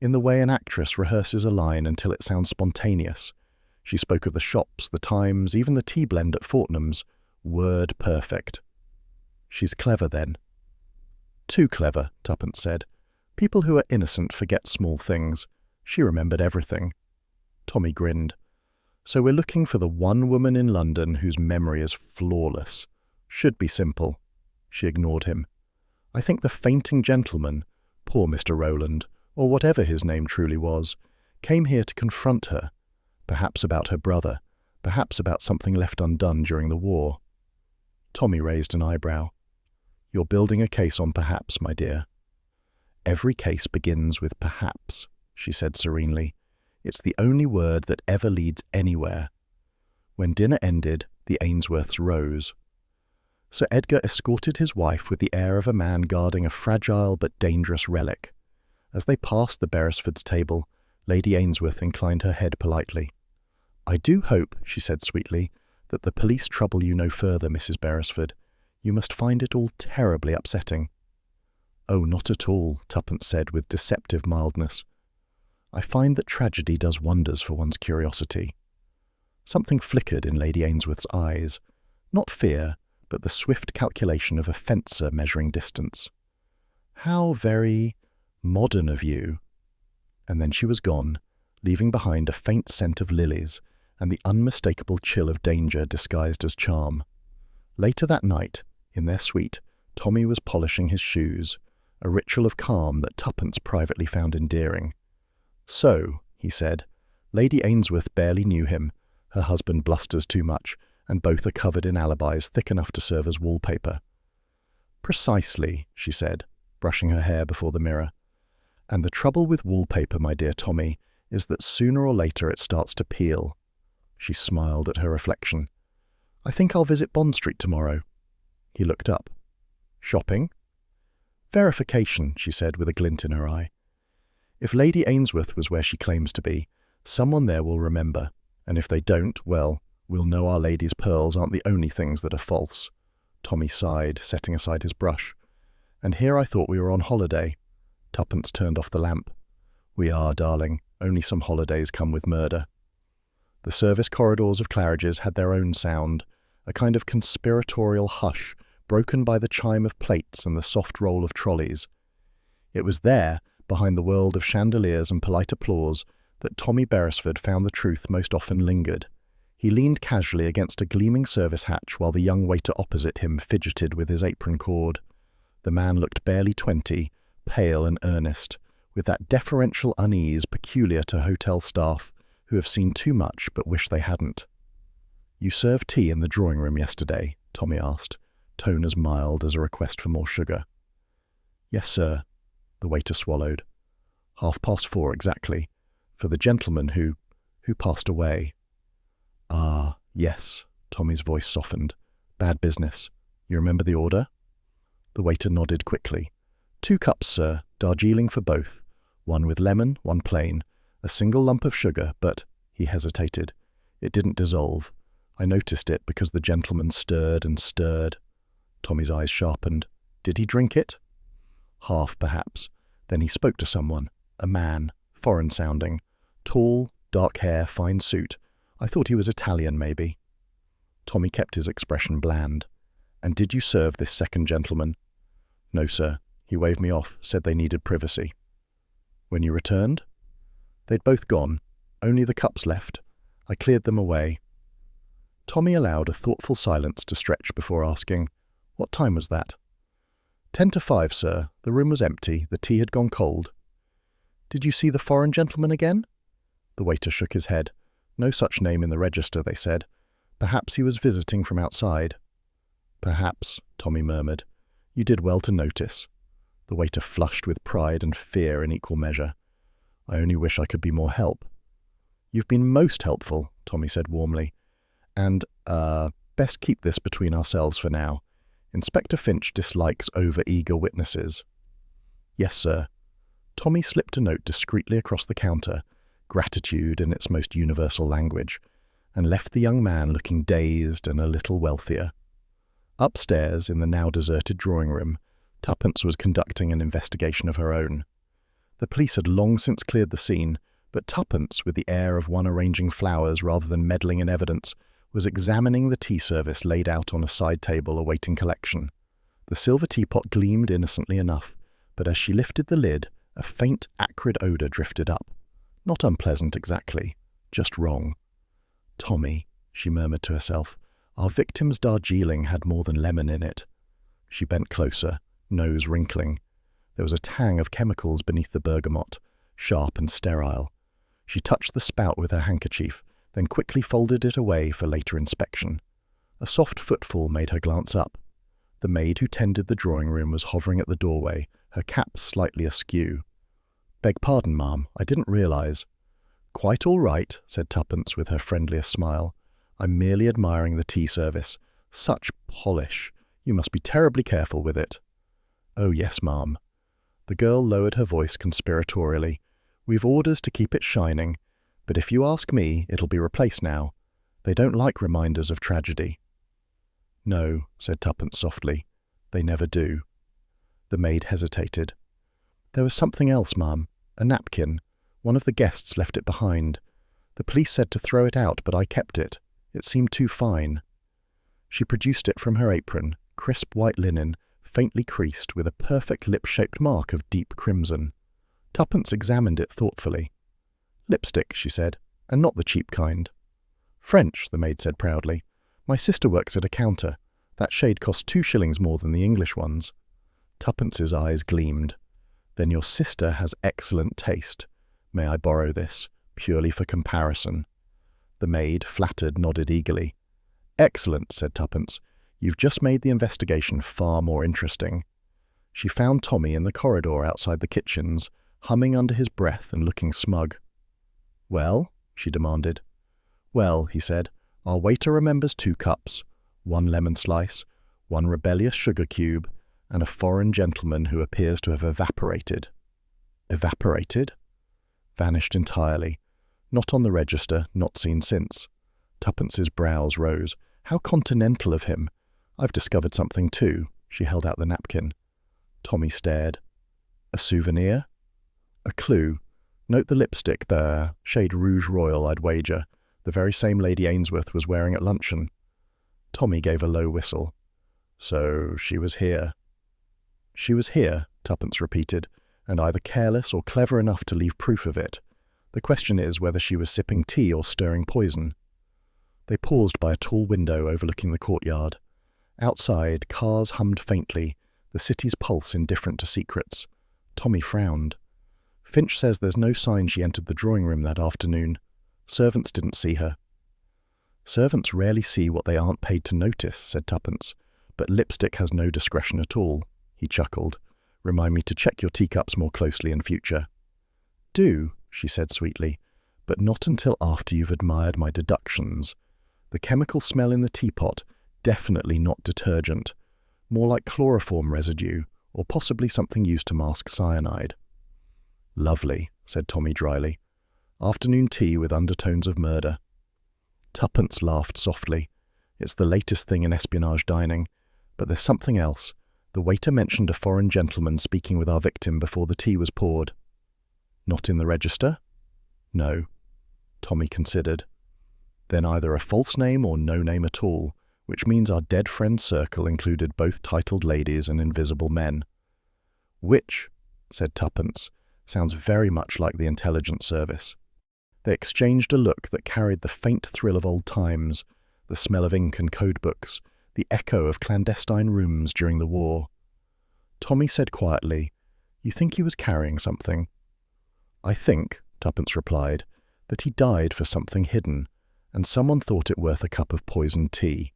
In the way an actress rehearses a line until it sounds spontaneous. She spoke of the shops, the times, even the tea blend at Fortnum's. Word perfect. She's clever, then. Too clever, Tuppence said. People who are innocent forget small things. She remembered everything. Tommy grinned. So we're looking for the one woman in London whose memory is flawless. Should be simple. She ignored him. I think the fainting gentleman, poor Mr. Rowland, or whatever his name truly was, came here to confront her. Perhaps about her brother, perhaps about something left undone during the war. Tommy raised an eyebrow. You're building a case on perhaps, my dear. Every case begins with perhaps, she said serenely. It's the only word that ever leads anywhere. When dinner ended, the Ainsworths rose. Sir Edgar escorted his wife with the air of a man guarding a fragile but dangerous relic. As they passed the Beresfords' table, Lady Ainsworth inclined her head politely. I do hope, she said sweetly, that the police trouble you no further, Mrs. Beresford. You must find it all terribly upsetting. Oh, not at all, Tuppence said with deceptive mildness. I find that tragedy does wonders for one's curiosity. Something flickered in Lady Ainsworth's eyes. Not fear, but the swift calculation of a fencer measuring distance. How very modern of you. And then she was gone, leaving behind a faint scent of lilies and the unmistakable chill of danger disguised as charm. Later that night, in their suite, Tommy was polishing his shoes, a ritual of calm that Tuppence privately found endearing. So, he said, Lady Ainsworth barely knew him. Her husband blusters too much, and both are covered in alibis thick enough to serve as wallpaper. Precisely, she said, brushing her hair before the mirror. And the trouble with wallpaper, my dear Tommy, is that sooner or later it starts to peel. She smiled at her reflection. I think I'll visit Bond Street tomorrow. He looked up. Shopping? Verification, she said with a glint in her eye. If Lady Ainsworth was where she claims to be, someone there will remember, and if they don't, well, we'll know Our Lady's pearls aren't the only things that are false. Tommy sighed, setting aside his brush. And here I thought we were on holiday. Tuppence turned off the lamp. We are, darling. Only some holidays come with murder. The service corridors of Claridge's had their own sound, a kind of conspiratorial hush broken by the chime of plates and the soft roll of trolleys. It was there, behind the world of chandeliers and polite applause, that Tommy Beresford found the truth most often lingered. He leaned casually against a gleaming service hatch while the young waiter opposite him fidgeted with his apron cord. The man looked barely 20, pale and earnest, with that deferential unease peculiar to hotel staff who have seen too much but wish they hadn't. You served tea in the drawing-room yesterday? Tommy asked, tone as mild as a request for more sugar. Yes, sir. The waiter swallowed. 4:30 exactly, for the gentleman who passed away. Ah, yes, Tommy's voice softened. Bad business. You remember the order? The waiter nodded quickly. 2 cups, sir, Darjeeling for both. 1 with lemon, 1 plain. A single lump of sugar, but, he hesitated. It didn't dissolve. I noticed it because the gentleman stirred and stirred. Tommy's eyes sharpened. Did he drink it? Half, perhaps. Then he spoke to someone. A man, foreign-sounding. Tall, dark hair, fine suit. I thought he was Italian, maybe. Tommy kept his expression bland. And did you serve this second gentleman? No, sir. He waved me off, said they needed privacy. When you returned? They'd both gone. Only the cups left. I cleared them away. Tommy allowed a thoughtful silence to stretch before asking, What time was that? 5:10, sir. The room was empty. The tea had gone cold. Did you see the foreign gentleman again? The waiter shook his head. No such name in the register, they said. Perhaps he was visiting from outside. Perhaps, Tommy murmured. You did well to notice. The waiter flushed with pride and fear in equal measure. I only wish I could be more help. You've been most helpful, Tommy said warmly. And, best keep this between ourselves for now. Inspector Finch dislikes over-eager witnesses. Yes, sir. Tommy slipped a note discreetly across the counter, gratitude in its most universal language, and left the young man looking dazed and a little wealthier. Upstairs, in the now-deserted drawing-room, Tuppence was conducting an investigation of her own. The police had long since cleared the scene, but Tuppence, with the air of one arranging flowers rather than meddling in evidence, was examining the tea service laid out on a side table awaiting collection. The silver teapot gleamed innocently enough, but as she lifted the lid, a faint, acrid odour drifted up. Not unpleasant exactly, just wrong. Tommy, she murmured to herself, our victim's Darjeeling had more than lemon in it. She bent closer, nose wrinkling. There was a tang of chemicals beneath the bergamot, sharp and sterile. She touched the spout with her handkerchief, then quickly folded it away for later inspection. A soft footfall made her glance up. The maid who tended the drawing-room was hovering at the doorway, her cap slightly askew. Beg pardon, ma'am, I didn't realise. Quite all right, said Tuppence with her friendliest smile. I'm merely admiring the tea service. Such polish. You must be terribly careful with it. Oh, yes, ma'am. The girl lowered her voice conspiratorially. We've orders to keep it shining, but if you ask me, it'll be replaced now. They don't like reminders of tragedy. No, said Tuppence softly. They never do. The maid hesitated. There was something else, ma'am. A napkin. One of the guests left it behind. The police said to throw it out, but I kept it. It seemed too fine. She produced it from her apron, crisp white linen, faintly creased, with a perfect lip-shaped mark of deep crimson. Tuppence examined it thoughtfully. Lipstick, she said, and not the cheap kind. French, the maid said proudly. My sister works at a counter. That shade costs 2 shillings more than the English ones. Tuppence's eyes gleamed. Then your sister has excellent taste. May I borrow this, purely for comparison? The maid, flattered, nodded eagerly. "Excellent," said Tuppence. "You've just made the investigation far more interesting." She found Tommy in the corridor outside the kitchens, humming under his breath and looking smug. "Well?" she demanded. "Well," he said, "our waiter remembers 2 cups, 1 lemon slice, 1 rebellious sugar cube, and a foreign gentleman who appears to have evaporated." "Evaporated?" "Vanished entirely. Not on the register, not seen since." Tuppence's brows rose. "How continental of him! I've discovered something too." She held out the napkin. Tommy stared. "A souvenir?" "A clue. Note the lipstick there, shade Rouge Royal, I'd wager. The very same Lady Ainsworth was wearing at luncheon." Tommy gave a low whistle. "So she was here." "She was here," Tuppence repeated, "and either careless or clever enough to leave proof of it. The question is whether she was sipping tea or stirring poison." They paused by a tall window overlooking the courtyard. Outside, cars hummed faintly, the city's pulse indifferent to secrets. Tommy frowned. "Finch says there's no sign she entered the drawing room that afternoon. Servants didn't see her." "Servants rarely see what they aren't paid to notice," said Tuppence, "but lipstick has no discretion at all." He chuckled. "Remind me to check your teacups more closely in future." "Do," she said sweetly, "but not until after you've admired my deductions. The chemical smell in the teapot, definitely not detergent. More like chloroform residue, or possibly something used to mask cyanide." "Lovely," said Tommy dryly. "Afternoon tea with undertones of murder." Tuppence laughed softly. "It's the latest thing in espionage dining. But there's something else. The waiter mentioned a foreign gentleman speaking with our victim before the tea was poured." "Not in the register?" "No." Tommy considered. "Then either a false name or no name at all, which means our dead friend's circle included both titled ladies and invisible men." "Which," said Tuppence, "sounds very much like the intelligence service." They exchanged a look that carried the faint thrill of old times, the smell of ink and code books, the echo of clandestine rooms during the war. Tommy said quietly, "You think he was carrying something?" "I think," Tuppence replied, "that he died for something hidden, and someone thought it worth a cup of poisoned tea."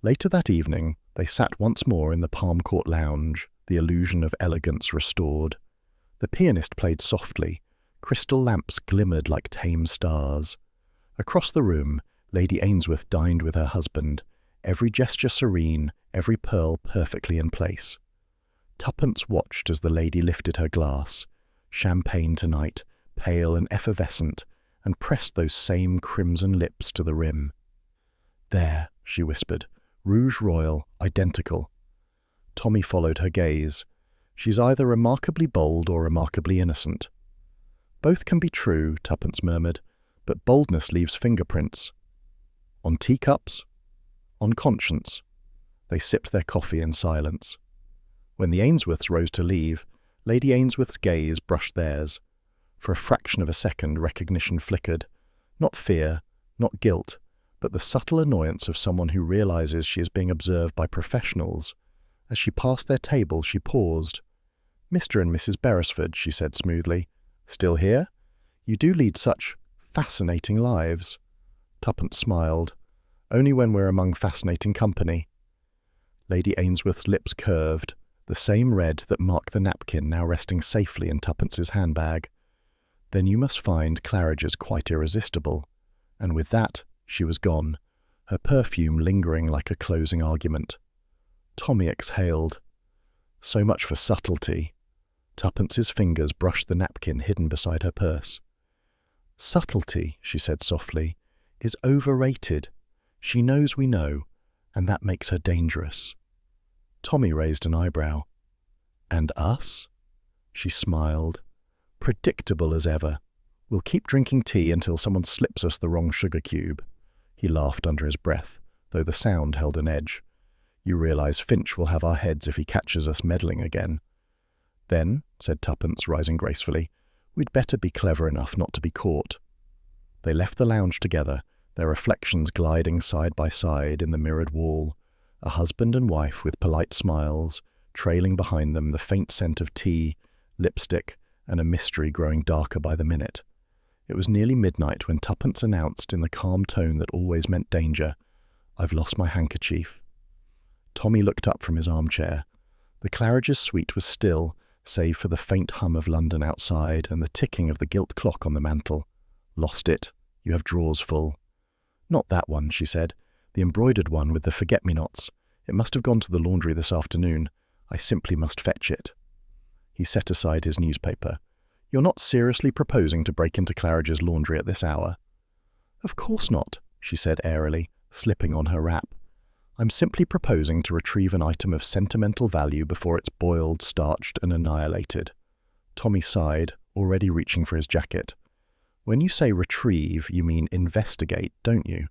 Later that evening, they sat once more in the Palm Court lounge, the illusion of elegance restored. The pianist played softly. Crystal lamps glimmered like tame stars. Across the room, Lady Ainsworth dined with her husband, every gesture serene, every pearl perfectly in place. Tuppence watched as the lady lifted her glass, champagne tonight, pale and effervescent, and pressed those same crimson lips to the rim. "There," she whispered, "Rouge Royal, identical." Tommy followed her gaze. "She's either remarkably bold or remarkably innocent." "Both can be true," Tuppence murmured, "but boldness leaves fingerprints." "On teacups?" "On conscience." They sipped their coffee in silence. When the Ainsworths rose to leave, Lady Ainsworth's gaze brushed theirs. For a fraction of a second, recognition flickered. Not fear, not guilt, but the subtle annoyance of someone who realizes she is being observed by professionals. As she passed their table, she paused. "Mr. and Mrs. Beresford," she said smoothly. "Still here? You do lead such fascinating lives." Tuppence smiled. "Only when we're among fascinating company." Lady Ainsworth's lips curved, the same red that marked the napkin now resting safely in Tuppence's handbag. "Then you must find Claridge's quite irresistible." And with that, she was gone, her perfume lingering like a closing argument. Tommy exhaled. So much for subtlety. Tuppence's fingers brushed the napkin hidden beside her purse. "Subtlety," she said softly, "is overrated. She knows we know, and that makes her dangerous." Tommy raised an eyebrow. "And us?" She smiled. "Predictable as ever. We'll keep drinking tea until someone slips us the wrong sugar cube." He laughed under his breath, though the sound held an edge. "You realize Finch will have our heads if he catches us meddling again." "Then," said Tuppence, rising gracefully, "we'd better be clever enough not to be caught." They left the lounge together, their reflections gliding side by side in the mirrored wall, a husband and wife with polite smiles, trailing behind them the faint scent of tea, lipstick, and a mystery growing darker by the minute. It was nearly midnight when Tuppence announced in the calm tone that always meant danger, I've lost my handkerchief. Tommy looked up from his armchair. The Claridge's suite was still, save for the faint hum of London outside and the ticking of the gilt clock on the mantel. Lost it. You have drawers full. Not that one, she said. The embroidered one with the forget-me-nots. It must have gone to the laundry this afternoon. I simply must fetch it. He set aside his newspaper. You're not seriously proposing to break into Claridge's laundry at this hour? Of course not, she said airily, slipping on her wrap. I'm simply proposing to retrieve an item of sentimental value before it's boiled, starched, and annihilated. Tommy sighed, already reaching for his jacket. When you say retrieve, you mean investigate, don't you?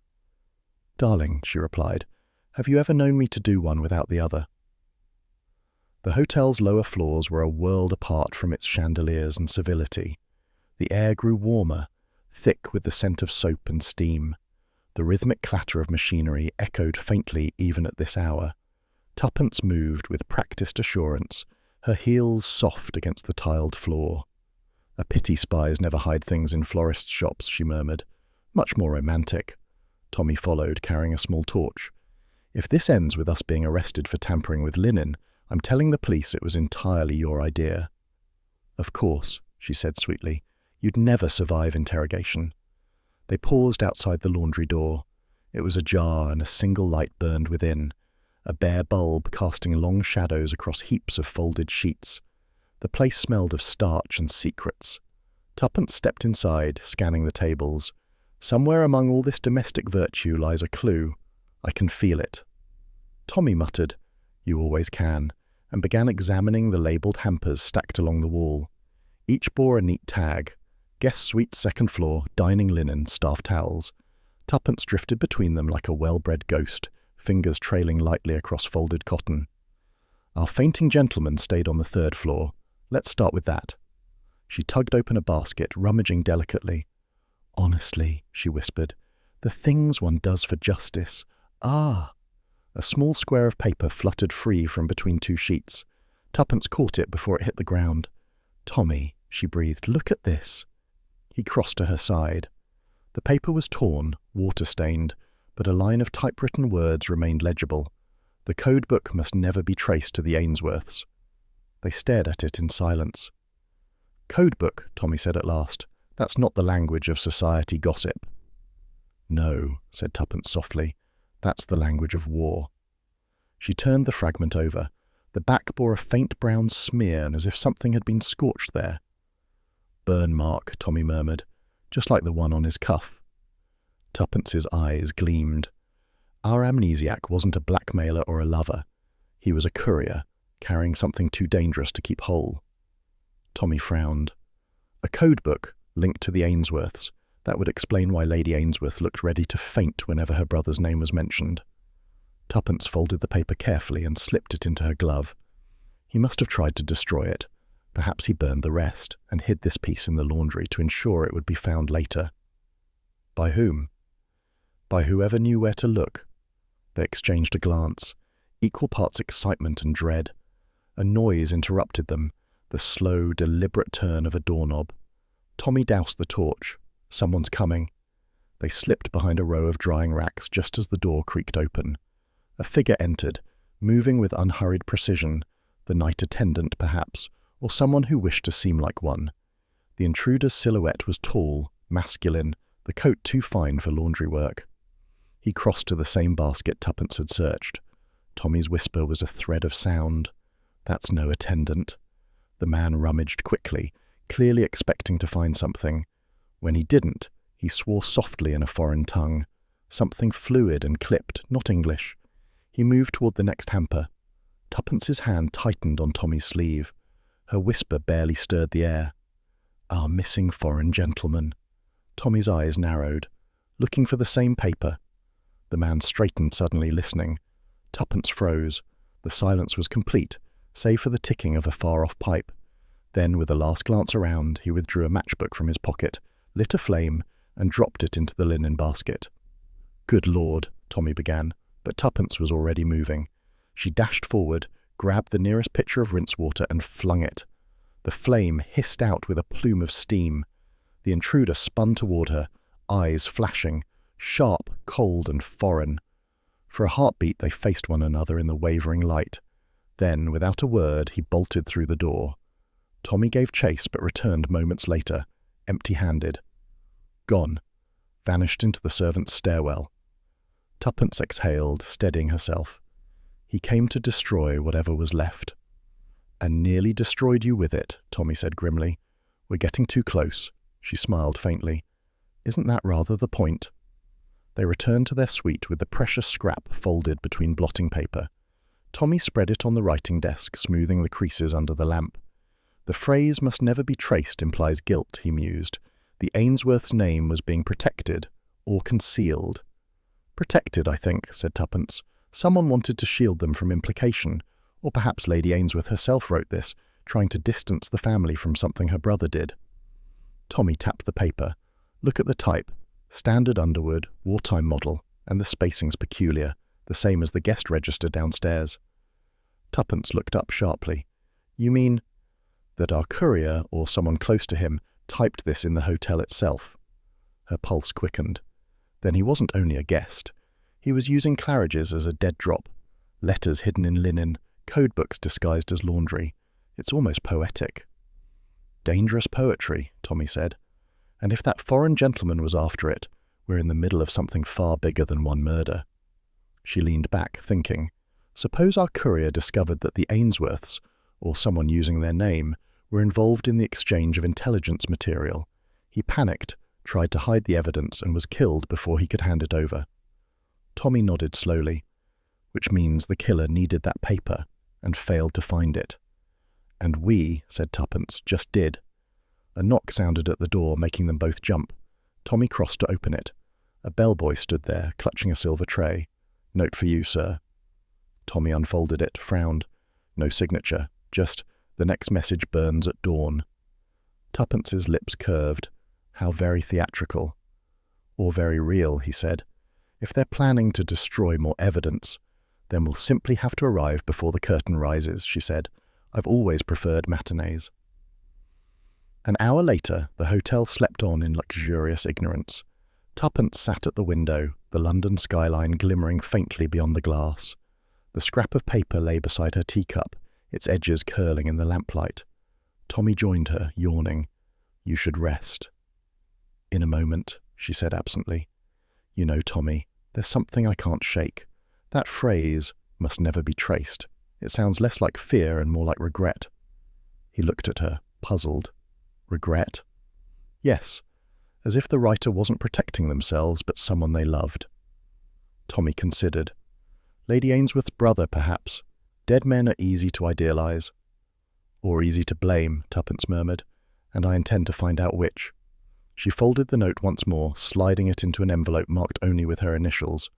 Darling, she replied, have you ever known me to do one without the other? The hotel's lower floors were a world apart from its chandeliers and civility. The air grew warmer, thick with the scent of soap and steam. The rhythmic clatter of machinery echoed faintly even at this hour. Tuppence moved with practised assurance, her heels soft against the tiled floor. A pity spies never hide things in florists' shops, she murmured. Much more romantic. Tommy followed, carrying a small torch. If this ends with us being arrested for tampering with linen, I'm telling the police it was entirely your idea. Of course, she said sweetly. You'd never survive interrogation. They paused outside the laundry door. It was ajar and a single light burned within, a bare bulb casting long shadows across heaps of folded sheets. The place smelled of starch and secrets. Tuppence stepped inside, scanning the tables. Somewhere among all this domestic virtue lies a clue. I can feel it. Tommy muttered, You always can, and began examining the labelled hampers stacked along the wall. Each bore a neat tag. Guest suite, second floor, dining linen, staff towels. Tuppence drifted between them like a well-bred ghost, fingers trailing lightly across folded cotton. Our fainting gentleman stayed on the third floor. Let's start with that. She tugged open a basket, rummaging delicately. Honestly, she whispered, the things one does for justice. Ah! A small square of paper fluttered free from between two sheets. Tuppence caught it before it hit the ground. Tommy, she breathed, look at this. He crossed to her side. The paper was torn, water-stained, but a line of typewritten words remained legible. The code book must never be traced to the Ainsworths. They stared at it in silence. Code book, Tommy said at last. That's not the language of society gossip. No, said Tuppence softly. That's the language of war. She turned the fragment over. The back bore a faint brown smear, as if something had been scorched there. Burn mark, Tommy murmured, just like the one on his cuff. Tuppence's eyes gleamed. Our amnesiac wasn't a blackmailer or a lover. He was a courier, carrying something too dangerous to keep whole. Tommy frowned. A code book linked to the Ainsworths. That would explain why Lady Ainsworth looked ready to faint whenever her brother's name was mentioned. Tuppence folded the paper carefully and slipped it into her glove. He must have tried to destroy it. Perhaps he burned the rest and hid this piece in the laundry to ensure it would be found later. By whom? By whoever knew where to look. They exchanged a glance, equal parts excitement and dread. A noise interrupted them, the slow, deliberate turn of a doorknob. Tommy doused the torch. Someone's coming. They slipped behind a row of drying racks just as the door creaked open. A figure entered, moving with unhurried precision, the night attendant perhaps, or someone who wished to seem like one. The intruder's silhouette was tall, masculine, the coat too fine for laundry work. He crossed to the same basket Tuppence had searched. Tommy's whisper was a thread of sound. That's no attendant. The man rummaged quickly, clearly expecting to find something. When he didn't, he swore softly in a foreign tongue, something fluid and clipped, not English. He moved toward the next hamper. Tuppence's hand tightened on Tommy's sleeve. Her whisper barely stirred the air. Our missing foreign gentleman. Tommy's eyes narrowed, looking for the same paper. The man straightened suddenly, listening. Tuppence froze. The silence was complete, save for the ticking of a far-off pipe. Then, with a last glance around, he withdrew a matchbook from his pocket, lit a flame, and dropped it into the linen basket. Good Lord, Tommy began, but Tuppence was already moving. She dashed forward, grabbed the nearest pitcher of rinse water and flung it. The flame hissed out with a plume of steam. The intruder spun toward her, eyes flashing, sharp, cold, and foreign. For a heartbeat they faced one another in the wavering light. Then, without a word, he bolted through the door. Tommy gave chase but returned moments later, empty-handed. Gone. Vanished into the servants' stairwell. Tuppence exhaled, steadying herself. He came to destroy whatever was left. And nearly destroyed you with it, Tommy said grimly. We're getting too close. She smiled faintly. Isn't that rather the point? They returned to their suite with the precious scrap folded between blotting paper. Tommy spread it on the writing desk, smoothing the creases under the lamp. The phrase must never be traced implies guilt, he mused. The Ainsworth's name was being protected, or concealed. Protected, I think, said Tuppence. Someone wanted to shield them from implication, or perhaps Lady Ainsworth herself wrote this, trying to distance the family from something her brother did. Tommy tapped the paper. Look at the type. Standard Underwood, wartime model, and the spacing's peculiar, the same as the guest register downstairs. Tuppence looked up sharply. You mean that our courier, or someone close to him, typed this in the hotel itself? Her pulse quickened. Then he wasn't only a guest. He was using Claridge's as a dead drop. Letters hidden in linen, codebooks disguised as laundry. It's almost poetic. Dangerous poetry, Tommy said. And if that foreign gentleman was after it, we're in the middle of something far bigger than one murder. She leaned back, thinking. Suppose our courier discovered that the Ainsworths, or someone using their name, were involved in the exchange of intelligence material. He panicked, tried to hide the evidence, and was killed before he could hand it over. Tommy nodded slowly, which means the killer needed that paper and failed to find it. And we, said Tuppence, just did. A knock sounded at the door, making them both jump. Tommy crossed to open it. A bellboy stood there, clutching a silver tray. Note for you, sir. Tommy unfolded it, frowned. No signature, just, the next message burns at dawn. Tuppence's lips curved. How very theatrical. Or very real, he said. If they're planning to destroy more evidence, then we'll simply have to arrive before the curtain rises, she said. I've always preferred matinees. An hour later, the hotel slept on in luxurious ignorance. Tuppence sat at the window, the London skyline glimmering faintly beyond the glass. The scrap of paper lay beside her teacup, its edges curling in the lamplight. Tommy joined her, yawning. You should rest. In a moment, she said absently. You know, Tommy, there's something I can't shake. That phrase must never be traced. It sounds less like fear and more like regret. He looked at her, puzzled. Regret? Yes, as if the writer wasn't protecting themselves but someone they loved. Tommy considered. Lady Ainsworth's brother, perhaps. Dead men are easy to idealize. Or easy to blame, Tuppence murmured, and I intend to find out which. She folded the note once more, sliding it into an envelope marked only with her initials.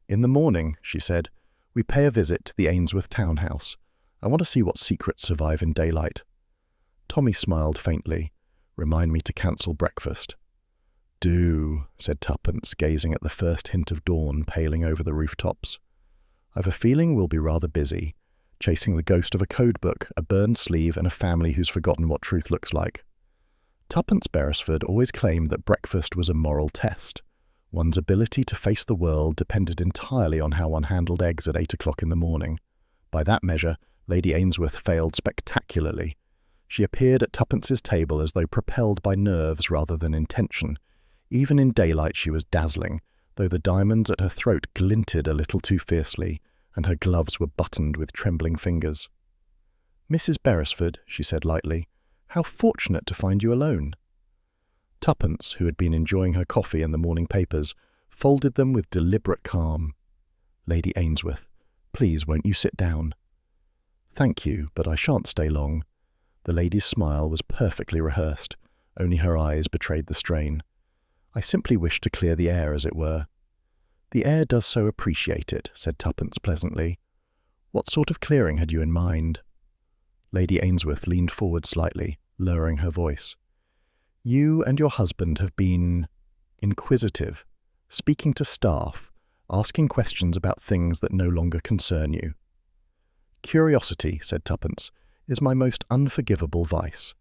In the morning, she said, we pay a visit to the Ainsworth townhouse. I want to see what secrets survive in daylight. Tommy smiled faintly. Remind me to cancel breakfast. Do, said Tuppence, gazing at the first hint of dawn paling over the rooftops. I've a feeling we'll be rather busy, chasing the ghost of a codebook, a burned sleeve, and a family who's forgotten what truth looks like. Tuppence Beresford always claimed that breakfast was a moral test. One's ability to face the world depended entirely on how one handled eggs at 8 o'clock in the morning. By that measure, Lady Ainsworth failed spectacularly. She appeared at Tuppence's table as though propelled by nerves rather than intention. Even in daylight she was dazzling, though the diamonds at her throat glinted a little too fiercely, and her gloves were buttoned with trembling fingers. Mrs. Beresford, she said lightly, how fortunate to find you alone. Tuppence, who had been enjoying her coffee and the morning papers, folded them with deliberate calm. Lady Ainsworth, please won't you sit down? Thank you, but I shan't stay long. The lady's smile was perfectly rehearsed, only her eyes betrayed the strain. I simply wish to clear the air, as it were. The air does so appreciate it, said Tuppence pleasantly. What sort of clearing had you in mind? Lady Ainsworth leaned forward slightly, lowering her voice. You and your husband have been inquisitive, speaking to staff, asking questions about things that no longer concern you. Curiosity, said Tuppence, is my most unforgivable vice.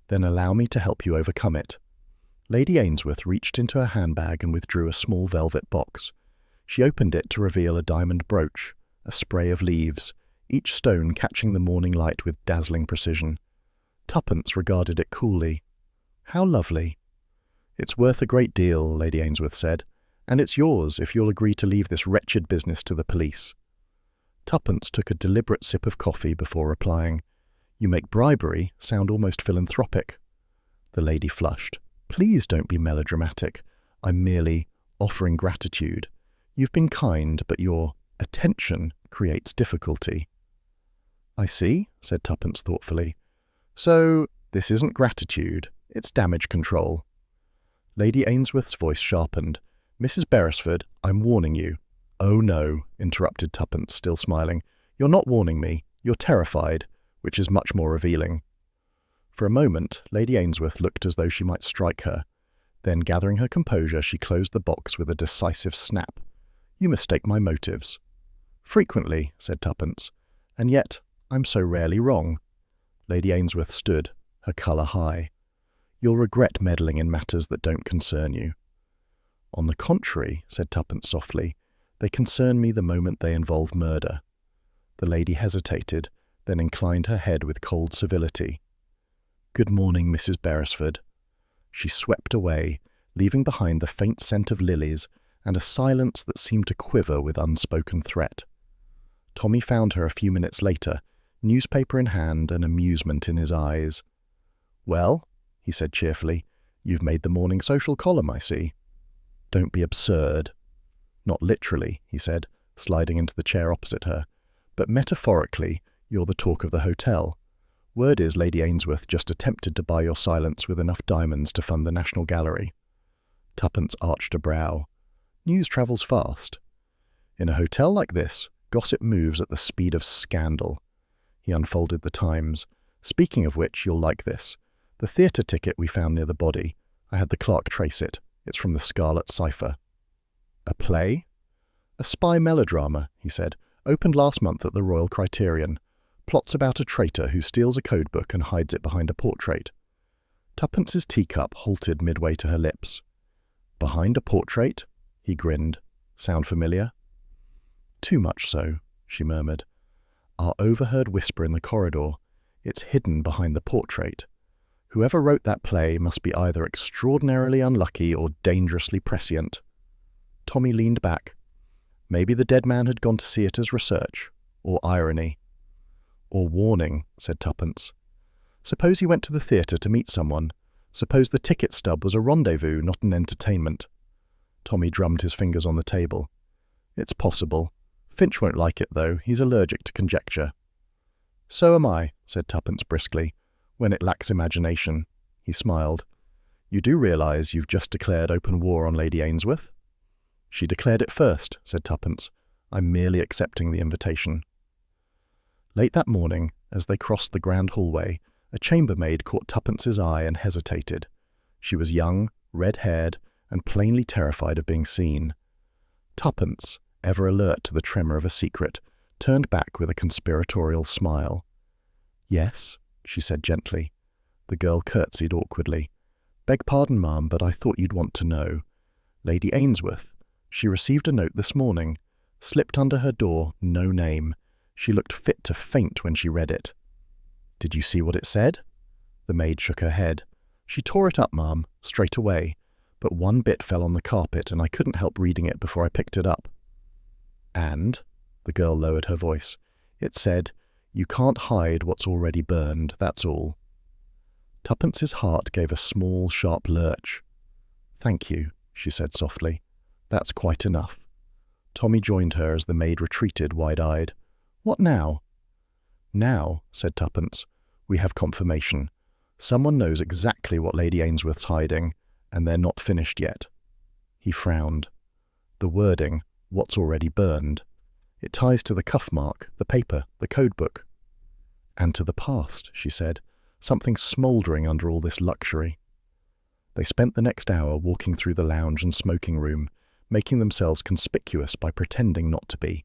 Then allow me to help you overcome it. Lady Ainsworth reached into her handbag and withdrew a small velvet box. She opened it to reveal a diamond brooch, a spray of leaves, each stone catching the morning light with dazzling precision. Tuppence regarded it coolly. "How lovely." "It's worth a great deal," Lady Ainsworth said, "and it's yours if you'll agree to leave this wretched business to the police." Tuppence took a deliberate sip of coffee before replying. "You make bribery sound almost philanthropic." The lady flushed. "Please don't be melodramatic. I'm merely offering gratitude. You've been kind, but your attention creates difficulty." "I see," said Tuppence thoughtfully. "So this isn't gratitude, it's damage control." Lady Ainsworth's voice sharpened. "Mrs. Beresford, I'm warning you." "Oh no," interrupted Tuppence, still smiling. "You're not warning me. You're terrified, which is much more revealing." For a moment, Lady Ainsworth looked as though she might strike her. Then, gathering her composure, she closed the box with a decisive snap. "You mistake my motives." "Frequently," said Tuppence. "And yet, I'm so rarely wrong." Lady Ainsworth stood, her colour high. "You'll regret meddling in matters that don't concern you." "On the contrary," said Tuppence softly, "they concern me the moment they involve murder." The lady hesitated, then inclined her head with cold civility. "Good morning, Mrs. Beresford." She swept away, leaving behind the faint scent of lilies and a silence that seemed to quiver with unspoken threat. Tommy found her a few minutes later, newspaper in hand and amusement in his eyes. "Well," he said cheerfully, "you've made the morning social column, I see." "Don't be absurd." "Not literally," he said, sliding into the chair opposite her, "but metaphorically, you're the talk of the hotel. Word is Lady Ainsworth just attempted to buy your silence with enough diamonds to fund the National Gallery." Tuppence arched a brow. "News travels fast." "In a hotel like this, gossip moves at the speed of scandal." He unfolded the Times. "Speaking of which, you'll like this. The theatre ticket we found near the body. I had the clerk trace it. It's from the Scarlet Cipher." "A play?" "A spy melodrama," he said. "Opened last month at the Royal Criterion. Plots about a traitor who steals a code book and hides it behind a portrait." Tuppence's teacup halted midway to her lips. "Behind a portrait?" He grinned. "Sound familiar?" "Too much so," she murmured. "Our overheard whisper in the corridor. It's hidden behind the portrait. Whoever wrote that play must be either extraordinarily unlucky or dangerously prescient." Tommy leaned back. Maybe the dead man had gone to see it as research, or irony. "Or warning," said Tuppence. "Suppose he went to the theatre to meet someone. Suppose the ticket stub was a rendezvous, not an entertainment." Tommy drummed his fingers on the table. "It's possible. Finch won't like it, though. He's allergic to conjecture." "So am I," said Tuppence briskly, "when it lacks imagination." He smiled. "You do realise you've just declared open war on Lady Ainsworth?" "She declared it first," said Tuppence. "I'm merely accepting the invitation." Late that morning, as they crossed the grand hallway, a chambermaid caught Tuppence's eye and hesitated. She was young, red-haired, and plainly terrified of being seen. Tuppence, ever alert to the tremor of a secret, turned back with a conspiratorial smile. "Yes," she said gently. The girl curtsied awkwardly. "Beg pardon, ma'am, but I thought you'd want to know. Lady Ainsworth. She received a note this morning. Slipped under her door, no name. She looked fit to faint when she read it." "Did you see what it said?" The maid shook her head. "She tore it up, ma'am, straight away. But one bit fell on the carpet and I couldn't help reading it before I picked it up." "And?" The girl lowered her voice. "It said, 'You can't hide what's already burned, that's all.'" Tuppence's heart gave a small, sharp lurch. "Thank you," she said softly. "That's quite enough." Tommy joined her as the maid retreated wide-eyed. "What now?" "Now," said Tuppence, "we have confirmation. Someone knows exactly what Lady Ainsworth's hiding, and they're not finished yet." He frowned. The wording, "what's already burned," it ties to the cuff mark, the paper, the code book. "And to the past," she said, "something smouldering under all this luxury." They spent the next hour walking through the lounge and smoking room, making themselves conspicuous by pretending not to be.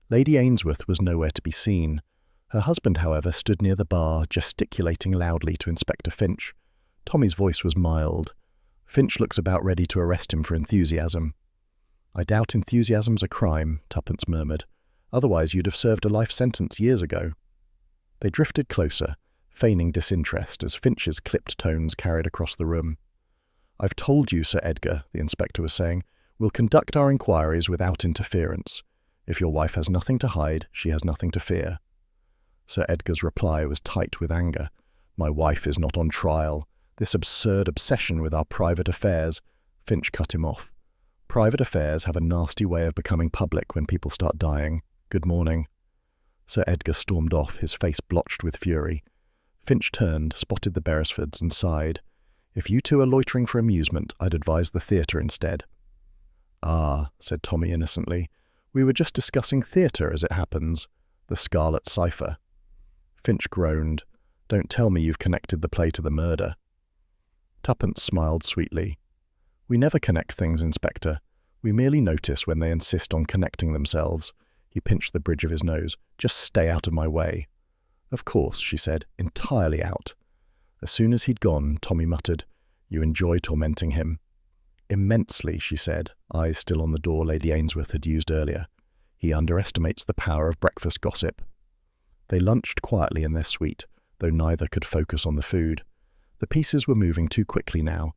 Lady Ainsworth was nowhere to be seen. Her husband, however, stood near the bar, gesticulating loudly to Inspector Finch. Tommy's voice was mild. "Finch looks about ready to arrest him for enthusiasm." I doubt enthusiasm's a crime, Tuppence murmured. Otherwise you'd have served a life sentence years ago. They drifted closer, feigning disinterest as Finch's clipped tones carried across the room. I've told you, Sir Edgar, the inspector was saying, we'll conduct our inquiries without interference. If your wife has nothing to hide, she has nothing to fear. Sir Edgar's reply was tight with anger. My wife is not on trial. This absurd obsession with our private affairs. Finch cut him off. Private affairs have a nasty way of becoming public when people start dying. Good morning. Sir Edgar stormed off, his face blotched with fury. Finch turned, spotted the Beresfords, and sighed. If you two are loitering for amusement, I'd advise the theatre instead. Ah, said Tommy innocently. We were just discussing theatre, as it happens. The Scarlet Cipher. Finch groaned. Don't tell me you've connected the play to the murder. Tuppence smiled sweetly. We never connect things, Inspector. We merely notice when they insist on connecting themselves. He pinched the bridge of his nose. Just stay out of my way. Of course, she said, entirely out. As soon as he'd gone, Tommy muttered, You enjoy tormenting him. Immensely, she said, eyes still on the door Lady Ainsworth had used earlier. He underestimates the power of breakfast gossip. They lunched quietly in their suite, though neither could focus on the food. The pieces were moving too quickly now.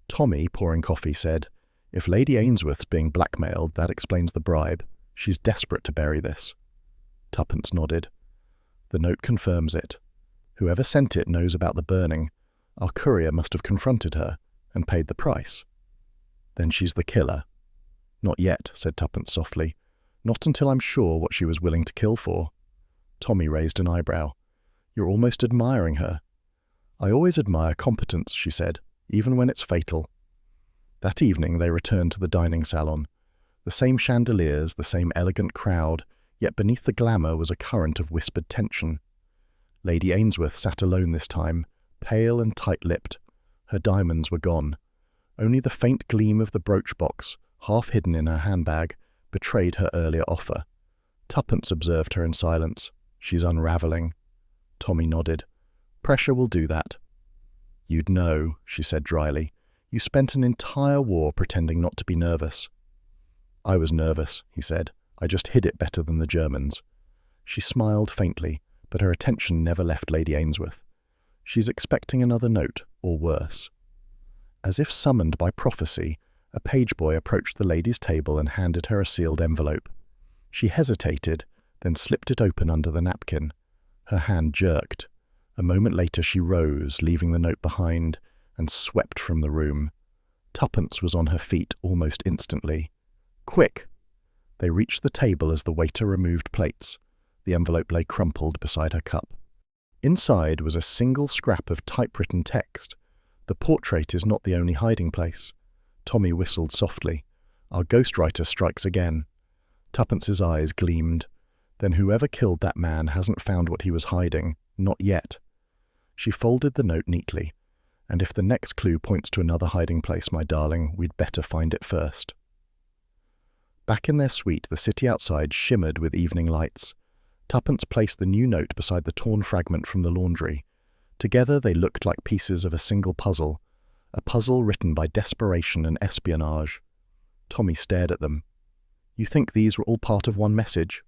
Tommy, pouring coffee, said, If Lady Ainsworth's being blackmailed, that explains the bribe. She's desperate to bury this. Tuppence nodded. The note confirms it. Whoever sent it knows about the burning. Our courier must have confronted her and paid the price. Then she's the killer. Not yet, said Tuppence softly. Not until I'm sure what she was willing to kill for. Tommy raised an eyebrow. You're almost admiring her. I always admire competence, she said, even when it's fatal. That evening they returned to the dining salon. The same chandeliers, the same elegant crowd, yet beneath the glamour was a current of whispered tension. Lady Ainsworth sat alone this time, pale and tight-lipped. Her diamonds were gone. Only the faint gleam of the brooch box, half hidden in her handbag, betrayed her earlier offer. Tuppence observed her in silence. She's unravelling. Tommy nodded. Pressure will do that. You'd know, she said dryly. You spent an entire war pretending not to be nervous. I was nervous, he said. I just hid it better than the Germans. She smiled faintly, but her attention never left Lady Ainsworth. She's expecting another note, or worse. As if summoned by prophecy, a page boy approached the lady's table and handed her a sealed envelope. She hesitated, then slipped it open under the napkin. Her hand jerked. A moment later she rose, leaving the note behind, and swept from the room. Tuppence was on her feet almost instantly. Quick! They reached the table as the waiter removed plates. The envelope lay crumpled beside her cup. Inside was a single scrap of typewritten text. The portrait is not the only hiding place. Tommy whistled softly. Our ghostwriter strikes again. Tuppence's eyes gleamed. Then whoever killed that man hasn't found what he was hiding. Not yet. She folded the note neatly. And if the next clue points to another hiding place, my darling, we'd better find it first. Back in their suite, the city outside shimmered with evening lights. Tuppence placed the new note beside the torn fragment from the laundry. Together they looked like pieces of a single puzzle, a puzzle written by desperation and espionage. Tommy stared at them. You think these were all part of one message?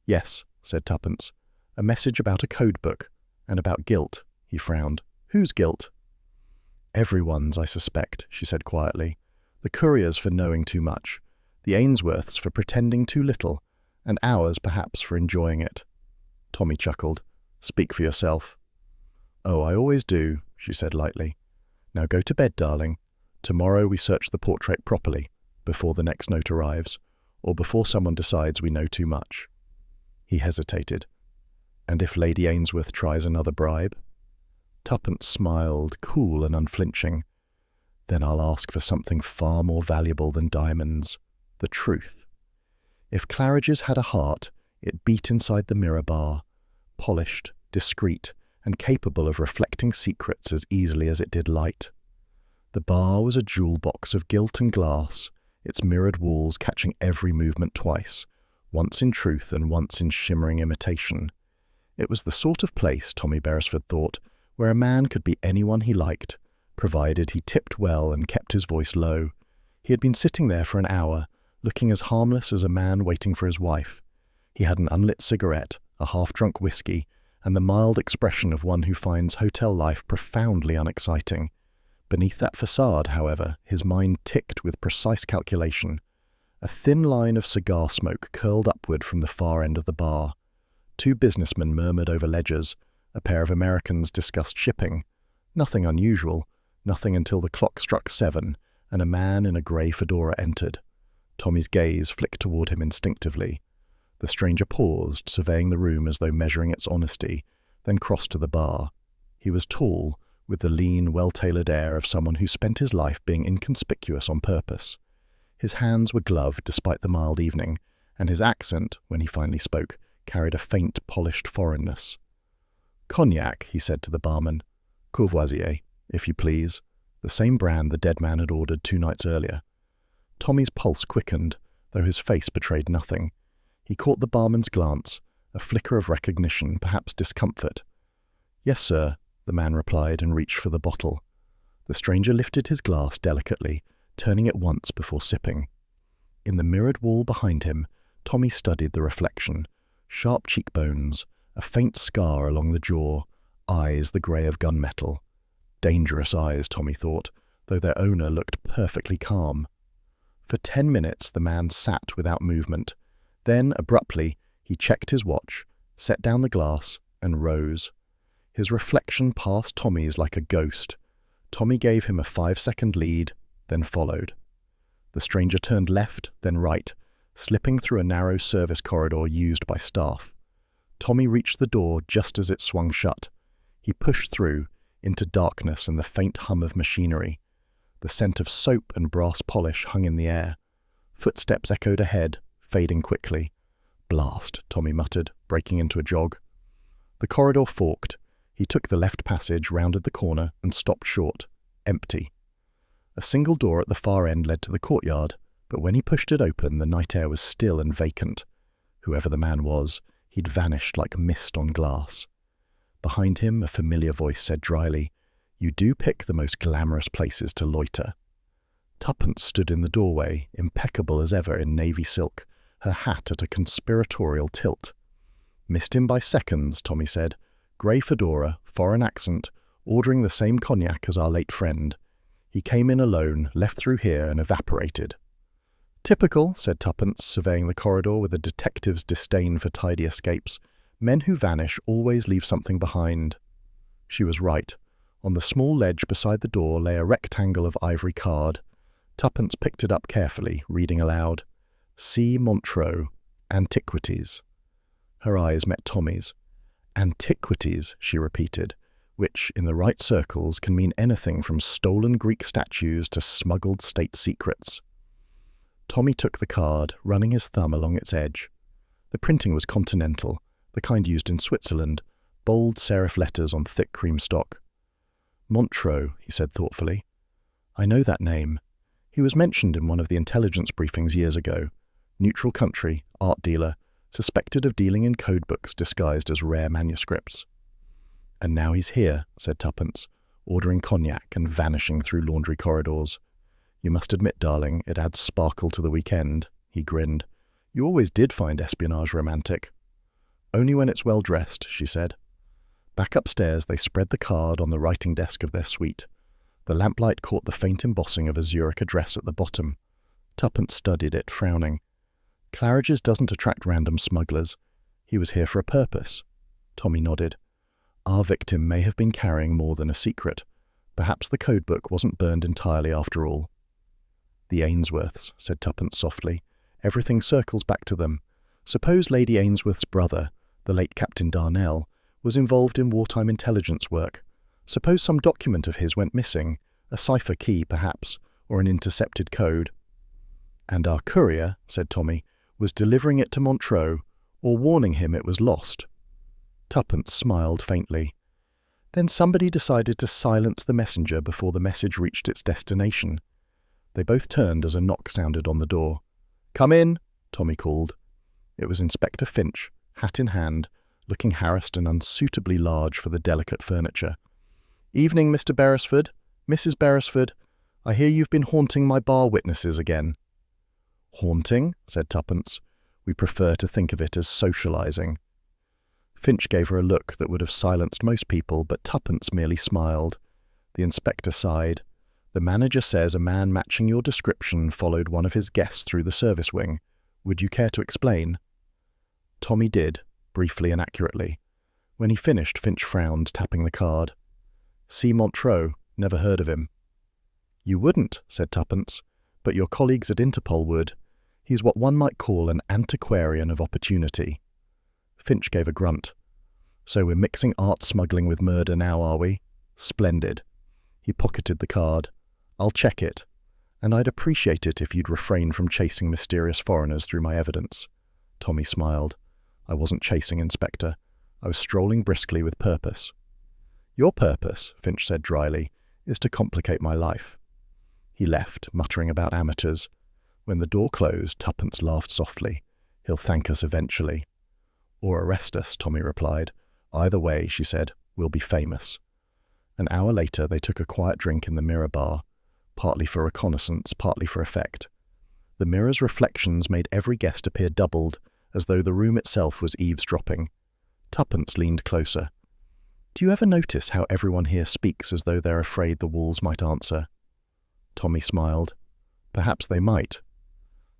Yes, said Tuppence. A message about a code book, and about guilt. He frowned. Whose guilt? Everyone's, I suspect, she said quietly. The courier's for knowing too much, the Ainsworths for pretending too little, and ours perhaps for enjoying it. Tommy chuckled. Speak for yourself. Oh, I always do, she said lightly. Now go to bed, darling. Tomorrow we search the portrait properly, before the next note arrives, or before someone decides we know too much. He hesitated. And if Lady Ainsworth tries another bribe? Tuppence smiled, cool and unflinching. Then I'll ask for something far more valuable than diamonds. The truth. If Claridge's had a heart, it beat inside the mirror bar, polished, discreet, and capable of reflecting secrets as easily as it did light. The bar was a jewel box of gilt and glass, its mirrored walls catching every movement twice, once in truth and once in shimmering imitation. It was the sort of place, Tommy Beresford thought, where a man could be anyone he liked, provided he tipped well and kept his voice low. He had been sitting there for an hour, looking as harmless as a man waiting for his wife. He had an unlit cigarette, a half-drunk whiskey, and the mild expression of one who finds hotel life profoundly unexciting. Beneath that facade, however, his mind ticked with precise calculation. A thin line of cigar smoke curled upward from the far end of the bar. Two businessmen murmured over ledgers. A pair of Americans discussed shipping. Nothing unusual, nothing until the clock struck 7, and a man in a grey fedora entered. Tommy's gaze flicked toward him instinctively. The stranger paused, surveying the room as though measuring its honesty, then crossed to the bar. He was tall, with the lean, well-tailored air of someone who spent his life being inconspicuous on purpose. His hands were gloved despite the mild evening, and his accent, when he finally spoke, carried a faint, polished foreignness. "Cognac," he said to the barman. "Courvoisier, if you please," the same brand the dead man had ordered 2 nights earlier. Tommy's pulse quickened, though his face betrayed nothing. He caught the barman's glance, a flicker of recognition, perhaps discomfort. "Yes, sir," the man replied and reached for the bottle. The stranger lifted his glass delicately, turning it once before sipping. In the mirrored wall behind him, Tommy studied the reflection. Sharp cheekbones, a faint scar along the jaw, eyes the grey of gunmetal. Dangerous eyes, Tommy thought, though their owner looked perfectly calm. For 10 minutes the man sat without movement. Then, abruptly, he checked his watch, set down the glass, and rose. His reflection passed Tommy's like a ghost. Tommy gave him a 5-second lead, then followed. The stranger turned left, then right, slipping through a narrow service corridor used by staff. Tommy reached the door just as it swung shut. He pushed through, into darkness and the faint hum of machinery. The scent of soap and brass polish hung in the air. Footsteps echoed ahead, fading quickly. "Blast," Tommy muttered, breaking into a jog. The corridor forked. He took the left passage, rounded the corner, and stopped short. Empty. A single door at the far end led to the courtyard, but when he pushed it open, the night air was still and vacant. Whoever the man was, he'd vanished like mist on glass. Behind him, a familiar voice said dryly, "You do pick the most glamorous places to loiter." Tuppence stood in the doorway, impeccable as ever in navy silk, her hat at a conspiratorial tilt. "Missed him by seconds," Tommy said. "Grey fedora, foreign accent, ordering the same cognac as our late friend. He came in alone, left through here, and evaporated." "Typical," said Tuppence, surveying the corridor with a detective's disdain for tidy escapes. "Men who vanish always leave something behind." She was right. On the small ledge beside the door lay a rectangle of ivory card. Tuppence picked it up carefully, reading aloud. "C. Montreux, Antiquities." Her eyes met Tommy's. "Antiquities," she repeated, which, in the right circles, can mean anything from stolen Greek statues to smuggled state secrets. Tommy took the card, running his thumb along its edge. The printing was continental, the kind used in Switzerland, bold serif letters on thick cream stock. "Montreux," he said thoughtfully. "I know that name. He was mentioned in one of the intelligence briefings years ago. Neutral country, art dealer, suspected of dealing in codebooks disguised as rare manuscripts." "And now he's here," said Tuppence, ordering cognac and vanishing through laundry corridors. "You must admit, darling, it adds sparkle to the weekend." He grinned. "You always did find espionage romantic." "Only when it's well dressed," she said. Back upstairs, they spread the card on the writing desk of their suite. The lamplight caught the faint embossing of a Zurich address at the bottom. Tuppence studied it, frowning. "Claridge's doesn't attract random smugglers. He was here for a purpose." Tommy nodded. "Our victim may have been carrying more than a secret. Perhaps the codebook wasn't burned entirely after all." "The Ainsworths," said Tuppence softly. "Everything circles back to them. Suppose Lady Ainsworth's brother, the late Captain Darnell, was involved in wartime intelligence work. Suppose some document of his went missing, a cipher key perhaps, or an intercepted code." "And our courier," said Tommy, "was delivering it to Montreux, or warning him it was lost." Tuppence smiled faintly. "Then somebody decided to silence the messenger before the message reached its destination." They both turned as a knock sounded on the door. "Come in," Tommy called. It was Inspector Finch, hat in hand, looking harassed and unsuitably large for the delicate furniture. "Evening, Mr. Beresford. Mrs. Beresford. I hear you've been haunting my bar witnesses again." Haunting, said Tuppence. We prefer to think of it as socializing. Finch gave her a look that would have silenced most people, but Tuppence merely smiled. The inspector sighed. The manager says a man matching your description followed one of his guests through the service wing. Would you care to explain? Tommy did, briefly and accurately. When he finished, Finch frowned, tapping the card. C. Montreux, never heard of him. You wouldn't, said Tuppence, but your colleagues at Interpol would. He's what one might call an antiquarian of opportunity. Finch gave a grunt. So we're mixing art smuggling with murder now, are we? Splendid. He pocketed the card. I'll check it, and I'd appreciate it if you'd refrain from chasing mysterious foreigners through my evidence. Tommy smiled. I wasn't chasing, Inspector. I was strolling briskly with purpose. Your purpose, Finch said dryly, is to complicate my life. He left, muttering about amateurs. When the door closed, Tuppence laughed softly. He'll thank us eventually. Or arrest us, Tommy replied. Either way, she said, we'll be famous. An hour later, they took a quiet drink in the Mirror Bar, partly for reconnaissance, partly for effect. The mirror's reflections made every guest appear doubled, as though the room itself was eavesdropping. Tuppence leaned closer. Do you ever notice how everyone here speaks as though they're afraid the walls might answer? Tommy smiled. Perhaps they might.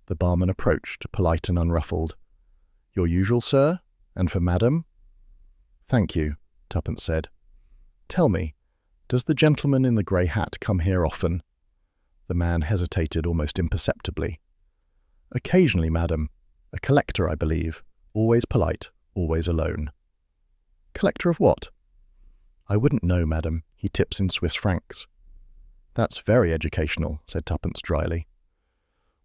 The barman approached, polite and unruffled. Your usual, sir? And for madam? Thank you, Tuppence said. Tell me, does the gentleman in the grey hat come here often? The man hesitated almost imperceptibly. Occasionally, madam. A collector, I believe. Always polite, always alone. Collector of what? I wouldn't know, madam. He tips in Swiss francs. That's very educational, said Tuppence dryly.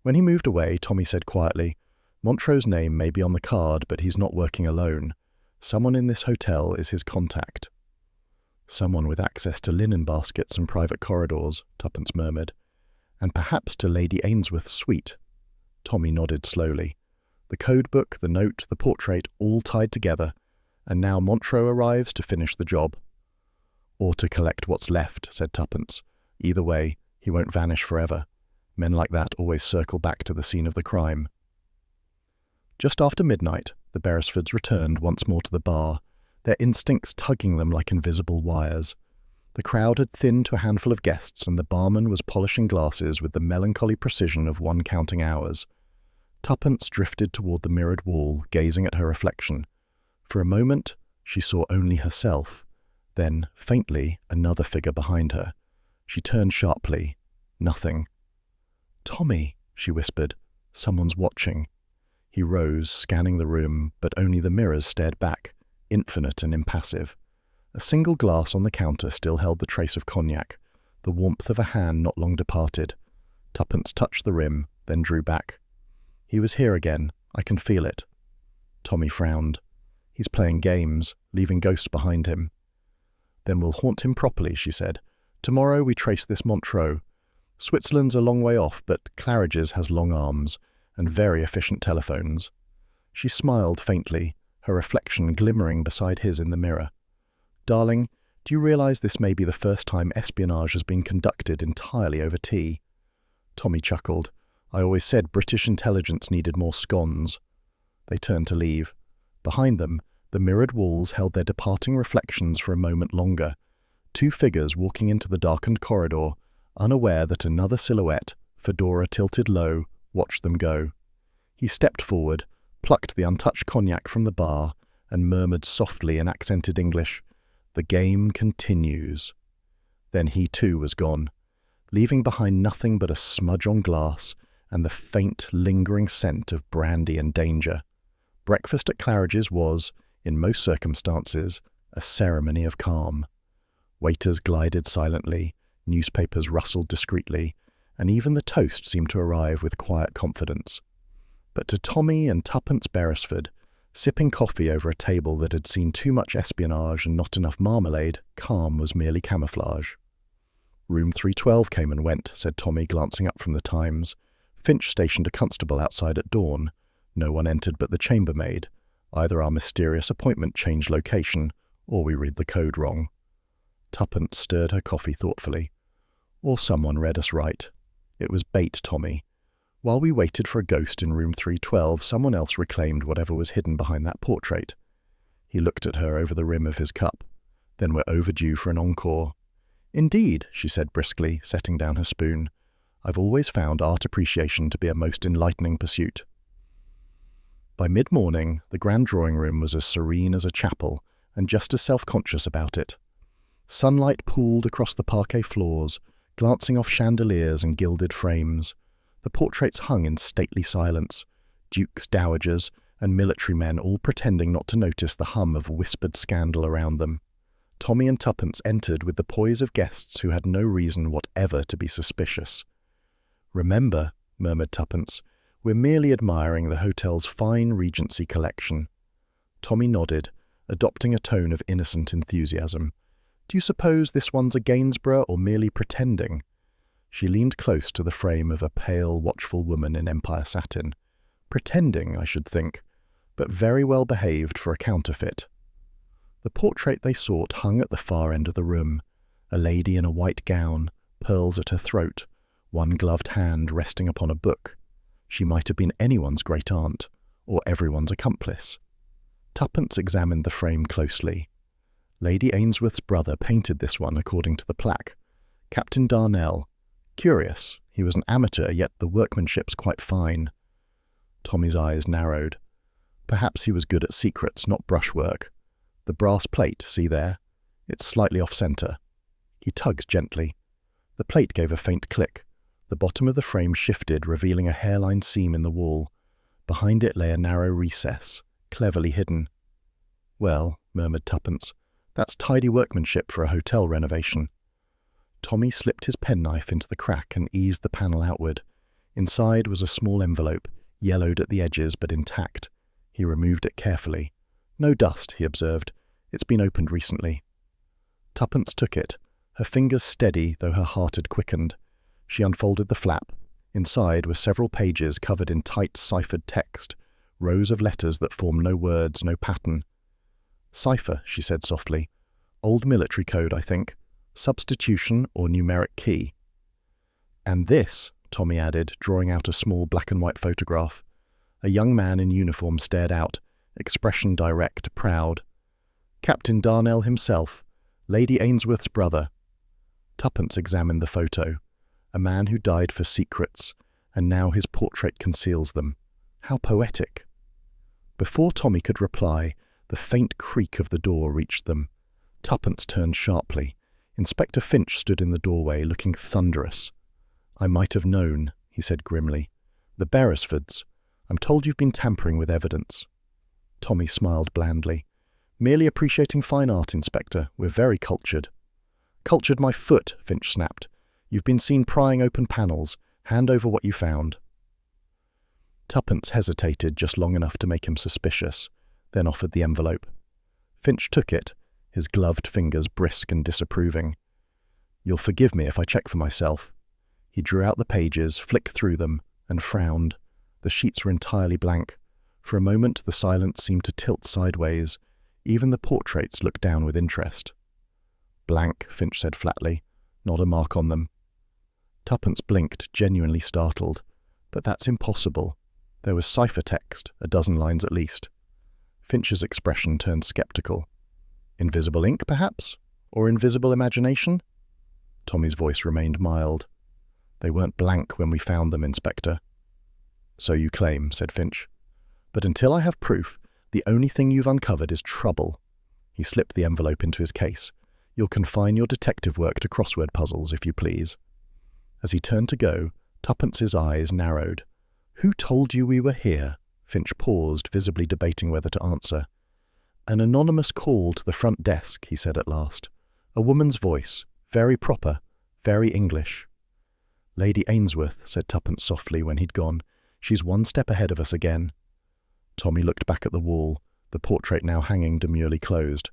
When he moved away, Tommy said quietly, Montreux's name may be on the card, but he's not working alone. Someone in this hotel is his contact. Someone with access to linen baskets and private corridors, Tuppence murmured. And perhaps to Lady Ainsworth's suite. Tommy nodded slowly. The code book, the note, the portrait, all tied together, and now Montreux arrives to finish the job. Or to collect what's left, said Tuppence. Either way, he won't vanish forever. Men like that always circle back to the scene of the crime. Just after midnight, the Beresfords returned once more to the bar, their instincts tugging them like invisible wires. The crowd had thinned to a handful of guests, and the barman was polishing glasses with the melancholy precision of one counting hours. Tuppence drifted toward the mirrored wall, gazing at her reflection. For a moment, she saw only herself. Then, faintly, another figure behind her. She turned sharply. Nothing. Tommy, she whispered. Someone's watching. He rose, scanning the room, but only the mirrors stared back, infinite and impassive. A single glass on the counter still held the trace of cognac, the warmth of a hand not long departed. Tuppence touched the rim, then drew back. He was here again. I can feel it. Tommy frowned. He's playing games, leaving ghosts behind him. Then we'll haunt him properly, she said. Tomorrow we trace this Montreux. Switzerland's a long way off, but Claridge's has long arms, and very efficient telephones. She smiled faintly, her reflection glimmering beside his in the mirror. Darling, do you realize this may be the first time espionage has been conducted entirely over tea? Tommy chuckled. I always said British intelligence needed more scones. They turned to leave. Behind them, the mirrored walls held their departing reflections for a moment longer. Two figures walking into the darkened corridor, unaware that another silhouette, fedora tilted low, watched them go. He stepped forward, plucked the untouched cognac from the bar, and murmured softly in accented English, The game continues. Then he too was gone, leaving behind nothing but a smudge on glass and the faint, lingering scent of brandy and danger. Breakfast at Claridge's was, in most circumstances, a ceremony of calm. Waiters glided silently, newspapers rustled discreetly, and even the toast seemed to arrive with quiet confidence. But to Tommy and Tuppence Beresford, sipping coffee over a table that had seen too much espionage and not enough marmalade, calm was merely camouflage. Room 312 came and went, said Tommy, glancing up from the Times. Finch stationed a constable outside at dawn. No one entered but the chambermaid. Either our mysterious appointment changed location, or we read the code wrong. Tuppence stirred her coffee thoughtfully. Or someone read us right. It was bait, Tommy. While we waited for a ghost in room 312, someone else reclaimed whatever was hidden behind that portrait. He looked at her over the rim of his cup. Then we're overdue for an encore. Indeed, she said briskly, setting down her spoon. I've always found art appreciation to be a most enlightening pursuit. By mid-morning, the grand drawing room was as serene as a chapel, and just as self-conscious about it. Sunlight pooled across the parquet floors, glancing off chandeliers and gilded frames. The portraits hung in stately silence, dukes, dowagers, and military men all pretending not to notice the hum of whispered scandal around them. Tommy and Tuppence entered with the poise of guests who had no reason whatever to be suspicious. "Remember," murmured Tuppence, "we're merely admiring the hotel's fine Regency collection." Tommy nodded, adopting a tone of innocent enthusiasm. "Do you suppose this one's a Gainsborough or merely pretending?" She leaned close to the frame of a pale, watchful woman in empire satin. "Pretending, I should think, but very well behaved for a counterfeit." The portrait they sought hung at the far end of the room, a lady in a white gown, pearls at her throat, one gloved hand resting upon a book. She might have been anyone's great-aunt, or everyone's accomplice. Tuppence examined the frame closely. Lady Ainsworth's brother painted this one according to the plaque. Captain Darnell. Curious, he was an amateur, yet the workmanship's quite fine. Tommy's eyes narrowed. Perhaps he was good at secrets, not brushwork. The brass plate, see there? It's slightly off-centre. He tugged gently. The plate gave a faint click. The bottom of the frame shifted, revealing a hairline seam in the wall. Behind it lay a narrow recess, cleverly hidden. "Well," murmured Tuppence, "that's tidy workmanship for a hotel renovation." Tommy slipped his penknife into the crack and eased the panel outward. Inside was a small envelope, yellowed at the edges but intact. He removed it carefully. "No dust," he observed. "It's been opened recently." Tuppence took it, her fingers steady though her heart had quickened. She unfolded the flap. Inside were several pages covered in tight ciphered text, rows of letters that formed no words, no pattern. "Cipher," she said softly. "Old military code, I think. Substitution or numeric key." "And this," Tommy added, drawing out a small black-and-white photograph. A young man in uniform stared out, expression direct, proud. "Captain Darnell himself, Lady Ainsworth's brother." Tuppence examined the photo. A man who died for secrets, and now his portrait conceals them. How poetic. Before Tommy could reply, the faint creak of the door reached them. Tuppence turned sharply. Inspector Finch stood in the doorway, looking thunderous. "I might have known," he said grimly. "The Beresfords. I'm told you've been tampering with evidence." Tommy smiled blandly. "Merely appreciating fine art, Inspector. We're very cultured." "Cultured my foot," Finch snapped. "You've been seen prying open panels. Hand over what you found." Tuppence hesitated just long enough to make him suspicious, then offered the envelope. Finch took it, his gloved fingers brisk and disapproving. "You'll forgive me if I check for myself." He drew out the pages, flicked through them, and frowned. The sheets were entirely blank. For a moment the silence seemed to tilt sideways. Even the portraits looked down with interest. "Blank," Finch said flatly. "Not a mark on them." Tuppence blinked, genuinely startled. "But that's impossible. There was ciphertext, a dozen lines at least." Finch's expression turned sceptical. "Invisible ink, perhaps? Or invisible imagination?" Tommy's voice remained mild. "They weren't blank when we found them, Inspector." "So you claim," said Finch. "But until I have proof, the only thing you've uncovered is trouble." He slipped the envelope into his case. "You'll confine your detective work to crossword puzzles, if you please." As he turned to go, Tuppence's eyes narrowed. "Who told you we were here?" Finch paused, visibly debating whether to answer. "An anonymous call to the front desk," he said at last. "A woman's voice, very proper, very English." "Lady Ainsworth," said Tuppence softly when he'd gone. "She's one step ahead of us again." Tommy looked back at the wall, the portrait now hanging demurely closed.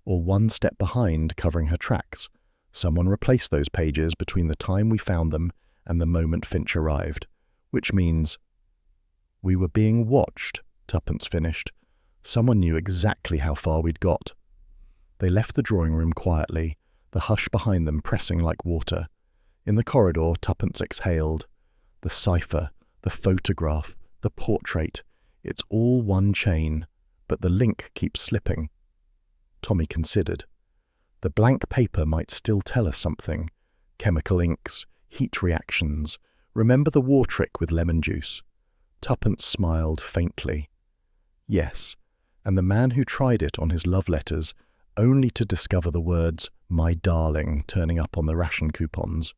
Or one step behind, covering her tracks. Someone replaced those pages between the time we found them and the moment Finch arrived. Which means... "We were being watched," Tuppence finished. "Someone knew exactly how far we'd got." They left the drawing room quietly, the hush behind them pressing like water. In the corridor, Tuppence exhaled. The cipher, The photograph, the portrait, it's all one chain, but the link keeps slipping. Tommy considered. The blank paper might still tell us something. Chemical inks, heat reactions. Remember the war trick with lemon juice? Tuppence smiled faintly. Yes, and the man who tried it on his love letters, only to discover the words, "my darling," turning up on the ration coupons.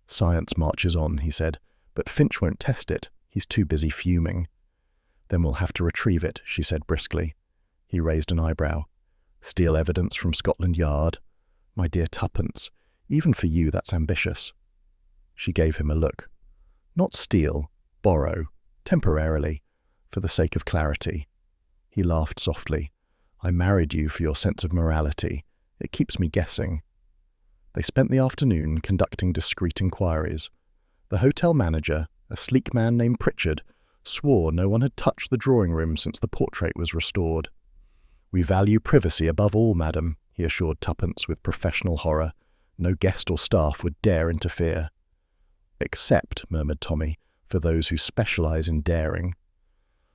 Science marches on, he said, but Finch won't test it. He's too busy fuming. Then we'll have to retrieve it, she said briskly. He raised an eyebrow. Steal evidence from Scotland Yard? My dear Tuppence, even for you that's ambitious. She gave him a look. Not steal, borrow, temporarily, for the sake of clarity. He laughed softly. I married you for your sense of morality. It keeps me guessing. They spent the afternoon conducting discreet inquiries. The hotel manager, a sleek man named Pritchard, swore no one had touched the drawing room since the portrait was restored. We value privacy above all, madam, he assured Tuppence with professional horror. No guest or staff would dare interfere. Except, murmured Tommy, for those who specialise in daring.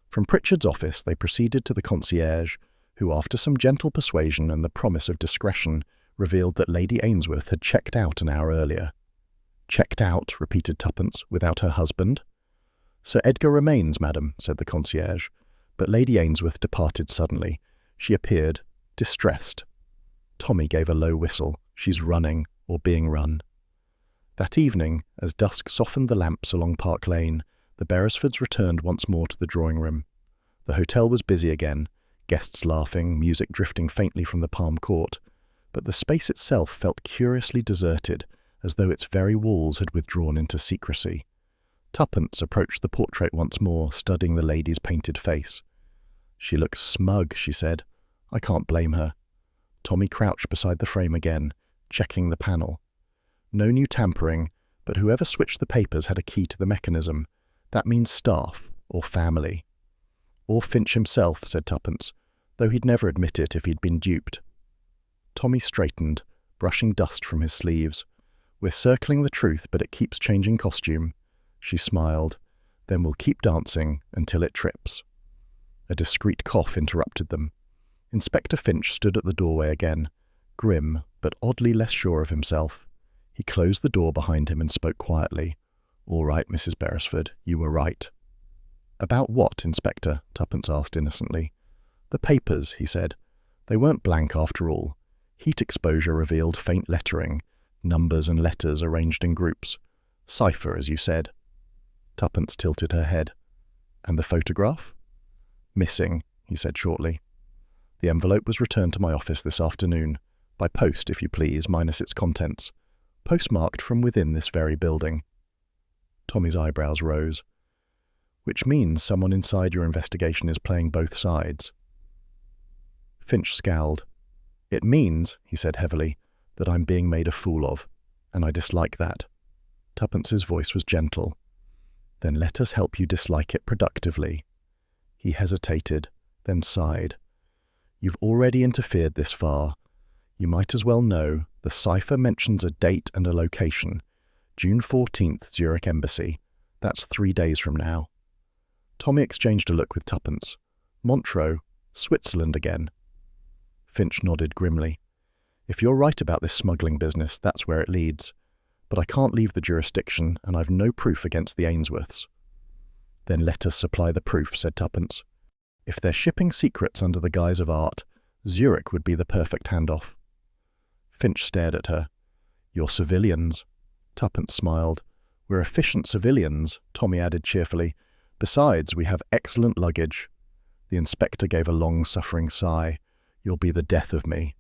From Pritchard's office they proceeded to the concierge, who, after some gentle persuasion and the promise of discretion, revealed that Lady Ainsworth had checked out an hour earlier. Checked out, repeated Tuppence, without her husband? Sir Edgar remains, madam, said the concierge, but Lady Ainsworth departed suddenly. She appeared distressed. Tommy gave a low whistle. She's running, or being run. That evening, as dusk softened the lamps along Park Lane, the Beresfords returned once more to the drawing-room. The hotel was busy again, guests laughing, music drifting faintly from the Palm Court, but the space itself felt curiously deserted, as though its very walls had withdrawn into secrecy. Tuppence approached the portrait once more, studying the lady's painted face. She looks smug, she said. I can't blame her. Tommy crouched beside the frame again, checking the panel. No new tampering, but whoever switched the papers had a key to the mechanism. That means staff, or family. Or Finch himself, said Tuppence, though he'd never admit it if he'd been duped. Tommy straightened, brushing dust from his sleeves. We're circling the truth, but it keeps changing costume. She smiled. Then we'll keep dancing until it trips. A discreet cough interrupted them. Inspector Finch stood at the doorway again, grim, but oddly less sure of himself. He closed the door behind him and spoke quietly. All right, Mrs. Beresford, you were right. About what, Inspector? Tuppence asked innocently. The papers, he said. They weren't blank after all. Heat exposure revealed faint lettering, numbers and letters arranged in groups. Cipher, as you said. Tuppence tilted her head. And the photograph? Missing, he said shortly. The envelope was returned to my office this afternoon, by post, if you please, minus its contents, postmarked from within this very building. Tommy's eyebrows rose. Which means someone inside your investigation is playing both sides. Finch scowled. It means, he said heavily, that I'm being made a fool of, and I dislike that. Tuppence's voice was gentle. Then let us help you dislike it productively. He hesitated, then sighed. You've already interfered this far. You might as well know the cipher mentions a date and a location. June 14th, Zurich Embassy. That's 3 days from now. Tommy exchanged a look with Tuppence. Montreux, Switzerland again. Finch nodded grimly. If you're right about this smuggling business, that's where it leads. But I can't leave the jurisdiction, and I've no proof against the Ainsworths. Then let us supply the proof, said Tuppence. If they're shipping secrets under the guise of art, Zurich would be the perfect handoff. Finch stared at her. You're civilians. Tuppence smiled. We're efficient civilians, Tommy added cheerfully. Besides, we have excellent luggage. The inspector gave a long-suffering sigh. You'll be the death of me.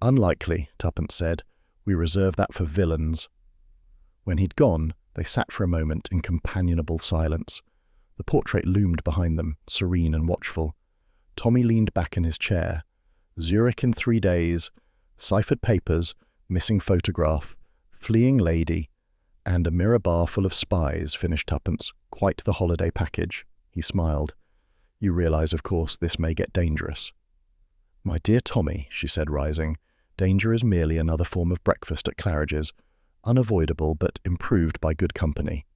Unlikely, Tuppence said. We reserve that for villains. When he'd gone, they sat for a moment in companionable silence. The portrait loomed behind them, serene and watchful. Tommy leaned back in his chair. Zurich in 3 days, ciphered papers, missing photograph, fleeing lady, and a mirror bar full of spies, finished Tuppence. Quite the holiday package. He smiled. You realise, of course, this may get dangerous. My dear Tommy, she said, rising, danger is merely another form of breakfast at Claridge's, unavoidable but improved by good company.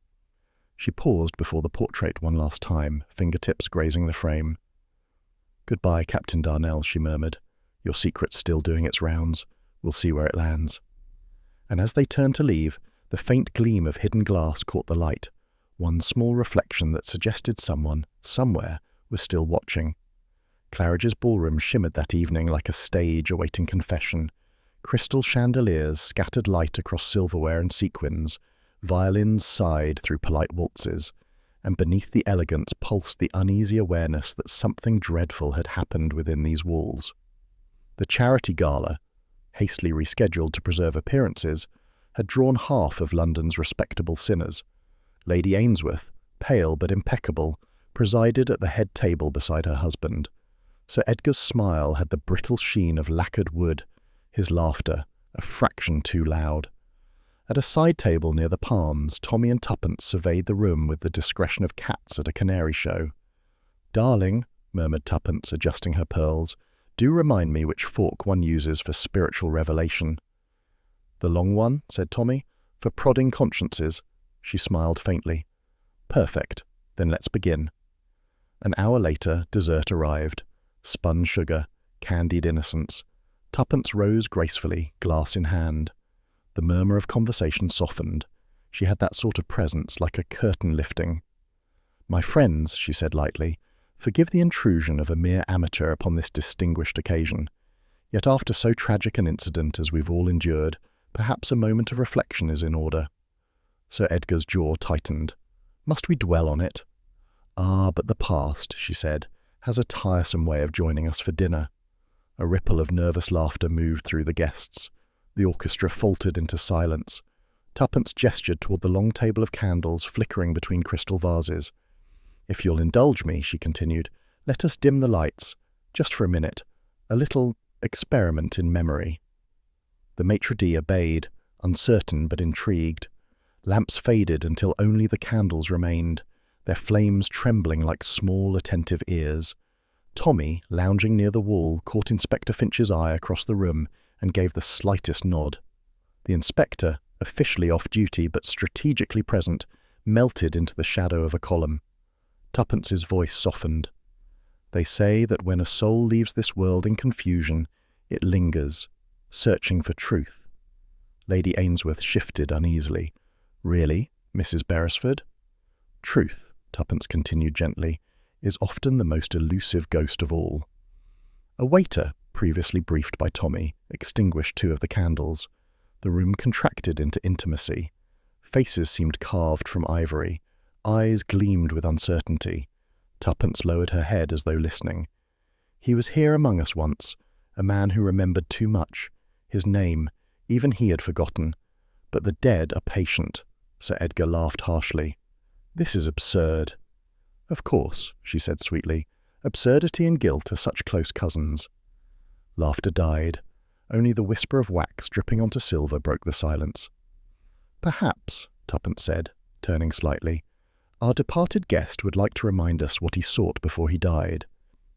She paused before the portrait one last time, fingertips grazing the frame. "Goodbye, Captain Darnell," she murmured. "Your secret's still doing its rounds. We'll see where it lands." And as they turned to leave, the faint gleam of hidden glass caught the light, one small reflection that suggested someone, somewhere, was still watching. Claridge's ballroom shimmered that evening like a stage awaiting confession. Crystal chandeliers scattered light across silverware and sequins, violins sighed through polite waltzes, and beneath the elegance pulsed the uneasy awareness that something dreadful had happened within these walls. The charity gala, hastily rescheduled to preserve appearances, had drawn half of London's respectable sinners. Lady Ainsworth, pale but impeccable, presided at the head table beside her husband. Sir Edgar's smile had the brittle sheen of lacquered wood, his laughter a fraction too loud. At a side table near the palms, Tommy and Tuppence surveyed the room with the discretion of cats at a canary show. "Darling," murmured Tuppence, adjusting her pearls, "do remind me which fork one uses for spiritual revelation." "The long one," said Tommy, "for prodding consciences." She smiled faintly. "Perfect. Then let's begin." An hour later, dessert arrived. Spun sugar, candied innocence. Tuppence rose gracefully, glass in hand. The murmur of conversation softened. She had that sort of presence, like a curtain lifting. "My friends," she said lightly, "forgive the intrusion of a mere amateur upon this distinguished occasion. Yet after so tragic an incident as we've all endured, perhaps a moment of reflection is in order." Sir Edgar's jaw tightened. "Must we dwell on it?" "Ah, but the past," she said, "has a tiresome way of joining us for dinner." A ripple of nervous laughter moved through the guests. The orchestra faltered into silence. Tuppence gestured toward the long table of candles flickering between crystal vases. "If you'll indulge me," she continued, "let us dim the lights, just for a minute. A little experiment in memory." The maitre d' obeyed, uncertain but intrigued. Lamps faded until only the candles remained, their flames trembling like small, attentive ears. Tommy, lounging near the wall, caught Inspector Finch's eye across the room and gave the slightest nod. The inspector, officially off duty but strategically present, melted into the shadow of a column. Tuppence's voice softened. "They say that when a soul leaves this world in confusion, it lingers, searching for truth." Lady Ainsworth shifted uneasily. "Really, Mrs. Beresford?" "Truth," Tuppence continued gently, "is often the most elusive ghost of all." A waiter, previously briefed by Tommy, extinguished 2 of the candles. The room contracted into intimacy. Faces seemed carved from ivory. Eyes gleamed with uncertainty. Tuppence lowered her head as though listening. "He was here among us once, a man who remembered too much. His name, even he had forgotten. But the dead are patient." Sir Edgar laughed harshly. "This is absurd." "Of course," she said sweetly. "Absurdity and guilt are such close cousins." Laughter died. Only the whisper of wax dripping onto silver broke the silence. "Perhaps," Tuppence said, turning slightly, "our departed guest would like to remind us what he sought before he died.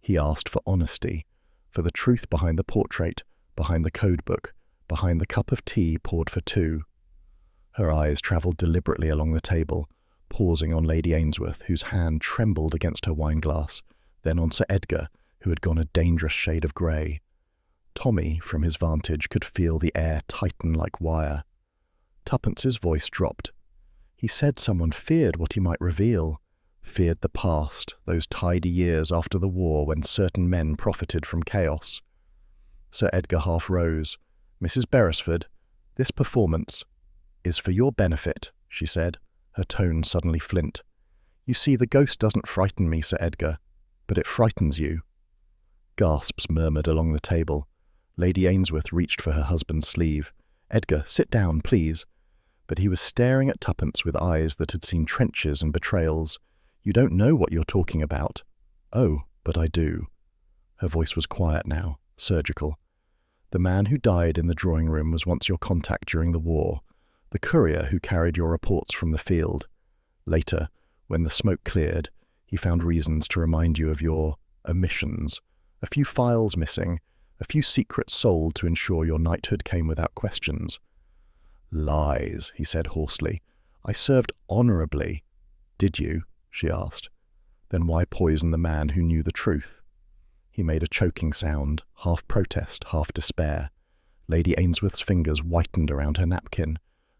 He asked for honesty, for the truth behind the portrait, behind the code book, behind the cup of tea poured for 2. Her eyes travelled deliberately along the table, pausing on Lady Ainsworth, whose hand trembled against her wineglass, then on Sir Edgar, who had gone a dangerous shade of grey. Tommy, from his vantage, could feel the air tighten like wire. Tuppence's voice dropped. "He said someone feared what he might reveal, feared the past, those tidy years after the war when certain men profited from chaos." Sir Edgar half rose. "Mrs. Beresford, this performance is for your benefit," she said, her tone suddenly flint. "You see, the ghost doesn't frighten me, Sir Edgar, but it frightens you." Gasps murmured along the table. Lady Ainsworth reached for her husband's sleeve. "Edgar, sit down, please." But he was staring at Tuppence with eyes that had seen trenches and betrayals. "You don't know what you're talking about." "Oh, but I do." Her voice was quiet now, surgical. "The man who died in the drawing room was once your contact during the war, the courier who carried your reports from the field. Later, when the smoke cleared, he found reasons to remind you of your omissions, a few files missing, a few secrets sold to ensure your knighthood came without questions." "Lies," he said hoarsely. "I served honourably." Did you? She asked. Then why poison the man who knew the truth? He made a choking sound, half protest, half despair. Lady Ainsworth's fingers whitened around her napkin.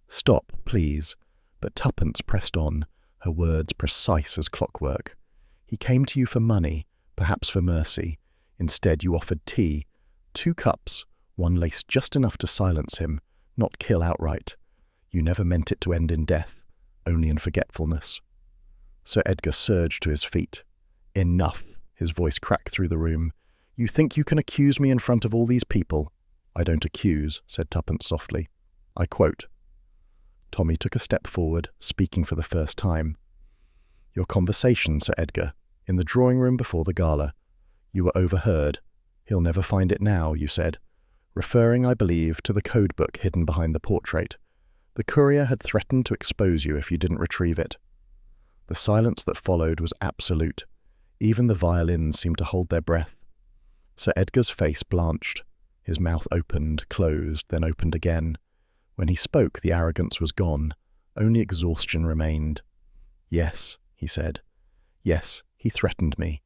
Stop, please. But Tuppence pressed on, her words precise as clockwork. He came to you for money, perhaps for mercy. Instead you offered tea. 2 cups, one laced just enough to silence him, not kill outright. You never meant it to end in death, only in forgetfulness. Sir Edgar surged to his feet. Enough, his voice cracked through the room. You think you can accuse me in front of all these people? I don't accuse, said Tuppence softly. I quote. Tommy took a step forward, speaking for the first time. Your conversation, Sir Edgar, in the drawing room before the gala. You were overheard. He'll never find it now, you said, referring, I believe, to the code book hidden behind the portrait. The courier had threatened to expose you if you didn't retrieve it. The silence that followed was absolute. Even the violins seemed to hold their breath. Sir Edgar's face blanched. His mouth opened, closed, then opened again. When he spoke, the arrogance was gone. Only exhaustion remained. Yes, he said. Yes, he threatened me.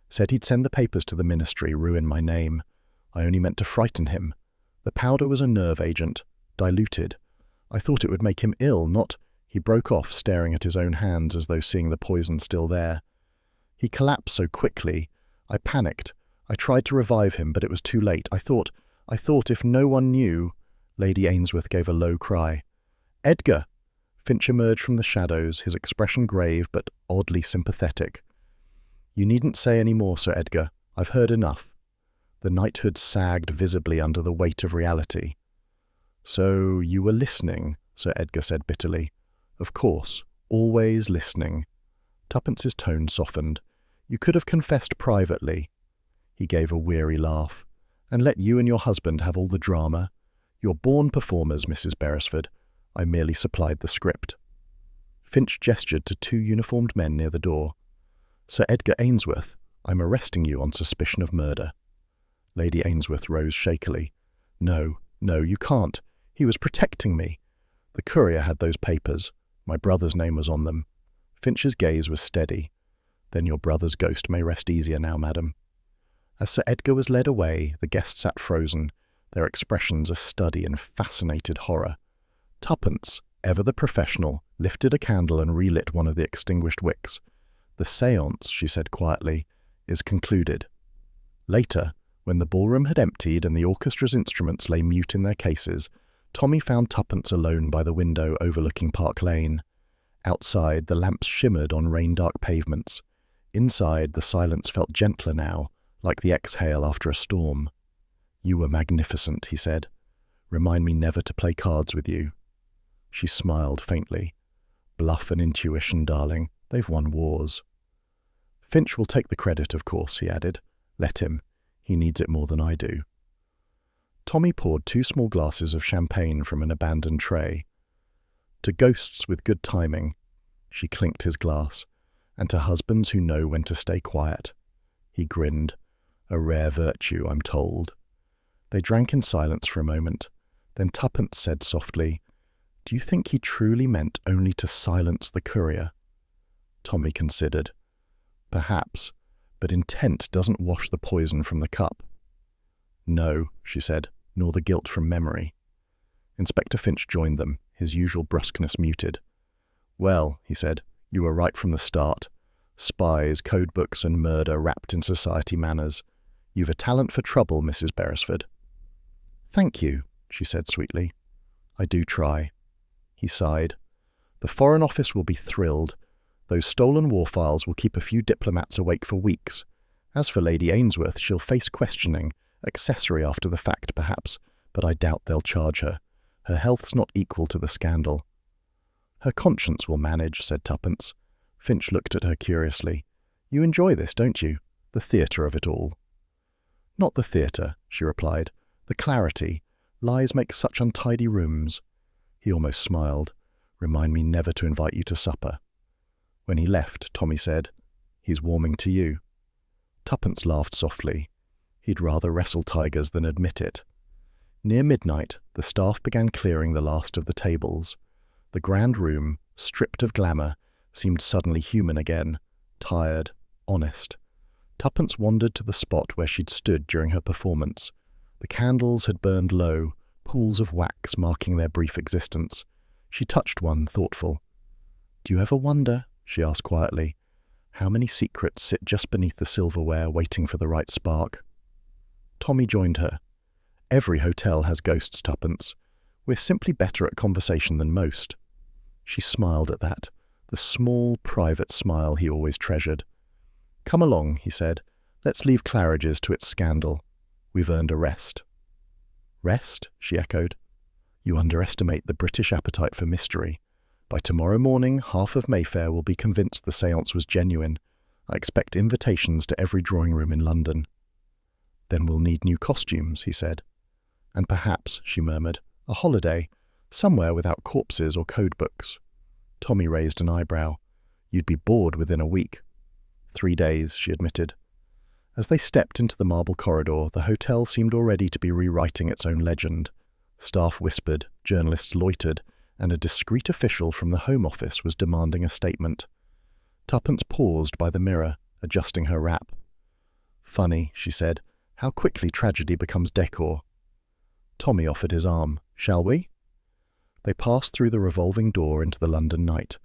Said he'd send the papers to the ministry, ruin my name. I only meant to frighten him. The powder was a nerve agent, diluted. I thought it would make him ill, not— He broke off, staring at his own hands as though seeing the poison still there. He collapsed so quickly. I panicked. I tried to revive him, but it was too late. I thought if no one knew— Lady Ainsworth gave a low cry. Edgar! Finch emerged from the shadows, his expression grave but oddly sympathetic. You needn't say any more, Sir Edgar. I've heard enough. The knighthood sagged visibly under the weight of reality. So you were listening, Sir Edgar said bitterly. Of course, always listening. Tuppence's tone softened. You could have confessed privately. He gave a weary laugh. And let you and your husband have all the drama. You're born performers, Mrs. Beresford. I merely supplied the script. Finch gestured to 2 uniformed men near the door. Sir Edgar Ainsworth, I'm arresting you on suspicion of murder. Lady Ainsworth rose shakily. No, you can't. He was protecting me. The courier had those papers. My brother's name was on them. Finch's gaze was steady. Then your brother's ghost may rest easier now, madam. As Sir Edgar was led away, the guests sat frozen, their expressions a study in fascinated horror. Tuppence, ever the professional, lifted a candle and relit one of the extinguished wicks. The séance, she said quietly, is concluded. Later, when the ballroom had emptied and the orchestra's instruments lay mute in their cases, Tommy found Tuppence alone by the window overlooking Park Lane. Outside, the lamps shimmered on rain-dark pavements. Inside, the silence felt gentler now, like the exhale after a storm. You were magnificent, he said. Remind me never to play cards with you. She smiled faintly. Bluff and intuition, darling. They've won wars. Finch will take the credit, of course, he added. Let him. He needs it more than I do. Tommy poured 2 small glasses of champagne from an abandoned tray. To ghosts with good timing, she clinked his glass, and to husbands who know when to stay quiet. He grinned. A rare virtue, I'm told. They drank in silence for a moment. Then Tuppence said softly, Do you think he truly meant only to silence the courier? Tommy considered. Perhaps, but intent doesn't wash the poison from the cup. No, she said, nor the guilt from memory. Inspector Finch joined them, his usual brusqueness muted. Well, he said, you were right from the start. Spies, code books, and murder wrapped in society manners. You've a talent for trouble, Mrs. Beresford. Thank you, she said sweetly. I do try. He sighed. The Foreign Office will be thrilled. Those stolen war files will keep a few diplomats awake for weeks. As for Lady Ainsworth, she'll face questioning, accessory after the fact perhaps, but I doubt they'll charge her. Her health's not equal to the scandal. Her conscience will manage, said Tuppence. Finch looked at her curiously. You enjoy this, don't you? The theatre of it all. Not the theatre, she replied. The clarity. Lies make such untidy rooms. He almost smiled. Remind me never to invite you to supper. When he left, Tommy said, He's warming to you. Tuppence laughed softly. He'd rather wrestle tigers than admit it. Near midnight, the staff began clearing the last of the tables. The grand room, stripped of glamour, seemed suddenly human again, tired, honest. Tuppence wandered to the spot where she'd stood during her performance. The candles had burned low, pools of wax marking their brief existence. She touched one, thoughtful. "Do you ever wonder," she asked quietly, "how many secrets sit just beneath the silverware waiting for the right spark?" Tommy joined her. "Every hotel has ghosts, Tuppence. We're simply better at conversation than most." She smiled at that, the small, private smile he always treasured. "Come along," he said. "Let's leave Claridge's to its scandal. We've earned a rest." "Rest?" she echoed. "You underestimate the British appetite for mystery. By tomorrow morning, half of Mayfair will be convinced the séance was genuine. I expect invitations to every drawing room in London." "Then we'll need new costumes," he said. "And perhaps," she murmured, "a holiday, somewhere without corpses or code books." Tommy raised an eyebrow. "You'd be bored within a week." 3 days, she admitted. As they stepped into the marble corridor, the hotel seemed already to be rewriting its own legend. Staff whispered, journalists loitered, and a discreet official from the Home Office was demanding a statement. Tuppence paused by the mirror, adjusting her wrap. "Funny," she said, "how quickly tragedy becomes decor." Tommy offered his arm. "Shall we?" They passed through the revolving door into the London night.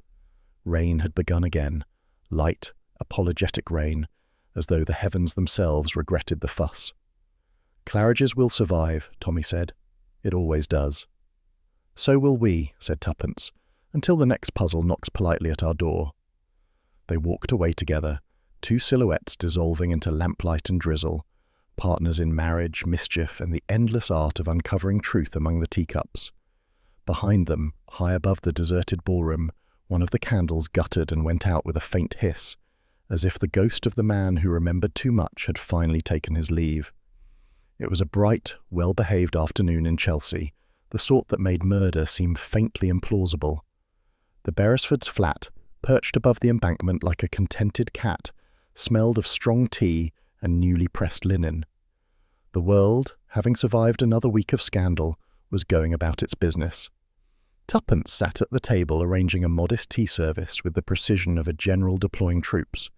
Rain had begun again, light, apologetic rain, as though the heavens themselves regretted the fuss. "Claridge's will survive," Tommy said. "It always does." "So will we," said Tuppence, "until the next puzzle knocks politely at our door." They walked away together, two silhouettes dissolving into lamplight and drizzle, partners in marriage, mischief, and the endless art of uncovering truth among the teacups. Behind them, high above the deserted ballroom, one of the candles guttered and went out with a faint hiss, as if the ghost of the man who remembered too much had finally taken his leave. It was a bright, well-behaved afternoon in Chelsea, the sort that made murder seem faintly implausible. The Beresfords' flat, perched above the embankment like a contented cat, smelled of strong tea and newly pressed linen. The world, having survived another week of scandal, was going about its business. Tuppence sat at the table arranging a modest tea service with the precision of a general deploying troops.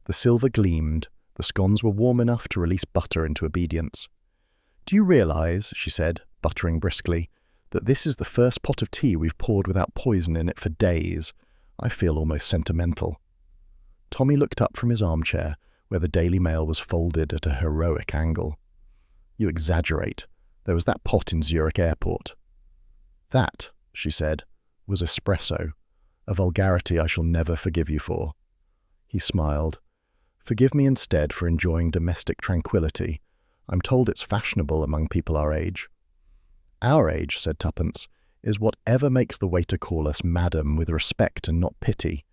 The silver gleamed, the scones were warm enough to release butter into obedience. "Do you realize," she said, buttering briskly, "that this is the first pot of tea we've poured without poison in it for days? I feel almost sentimental." Tommy looked up from his armchair, where the Daily Mail was folded at a heroic angle. "You exaggerate. There was that pot in Zurich airport." "That," she said, "was espresso, a vulgarity I shall never forgive you for." He smiled. "Forgive me instead for enjoying domestic tranquility. I'm told it's fashionable among people our age." "Our age," said Tuppence, "is whatever makes the waiter call us madam with respect and not pity."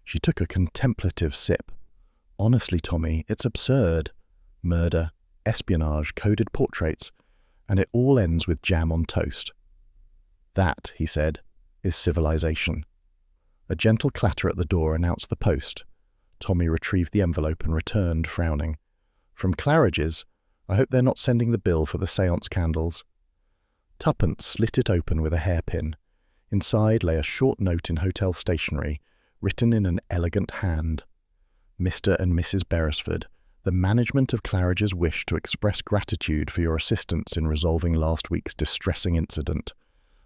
She took a contemplative sip. "Honestly, Tommy, it's absurd. Murder, espionage, coded portraits, and it all ends with jam on toast." "That," he said, "is civilization." A gentle clatter at the door announced the post. Tommy retrieved the envelope and returned, frowning. "From Claridge's. I hope they're not sending the bill for the séance candles." Tuppence slit it open with a hairpin. Inside lay a short note in hotel stationery, written in an elegant hand. "Mr. and Mrs. Beresford, the management of Claridge's wish to express gratitude for your assistance in resolving last week's distressing incident.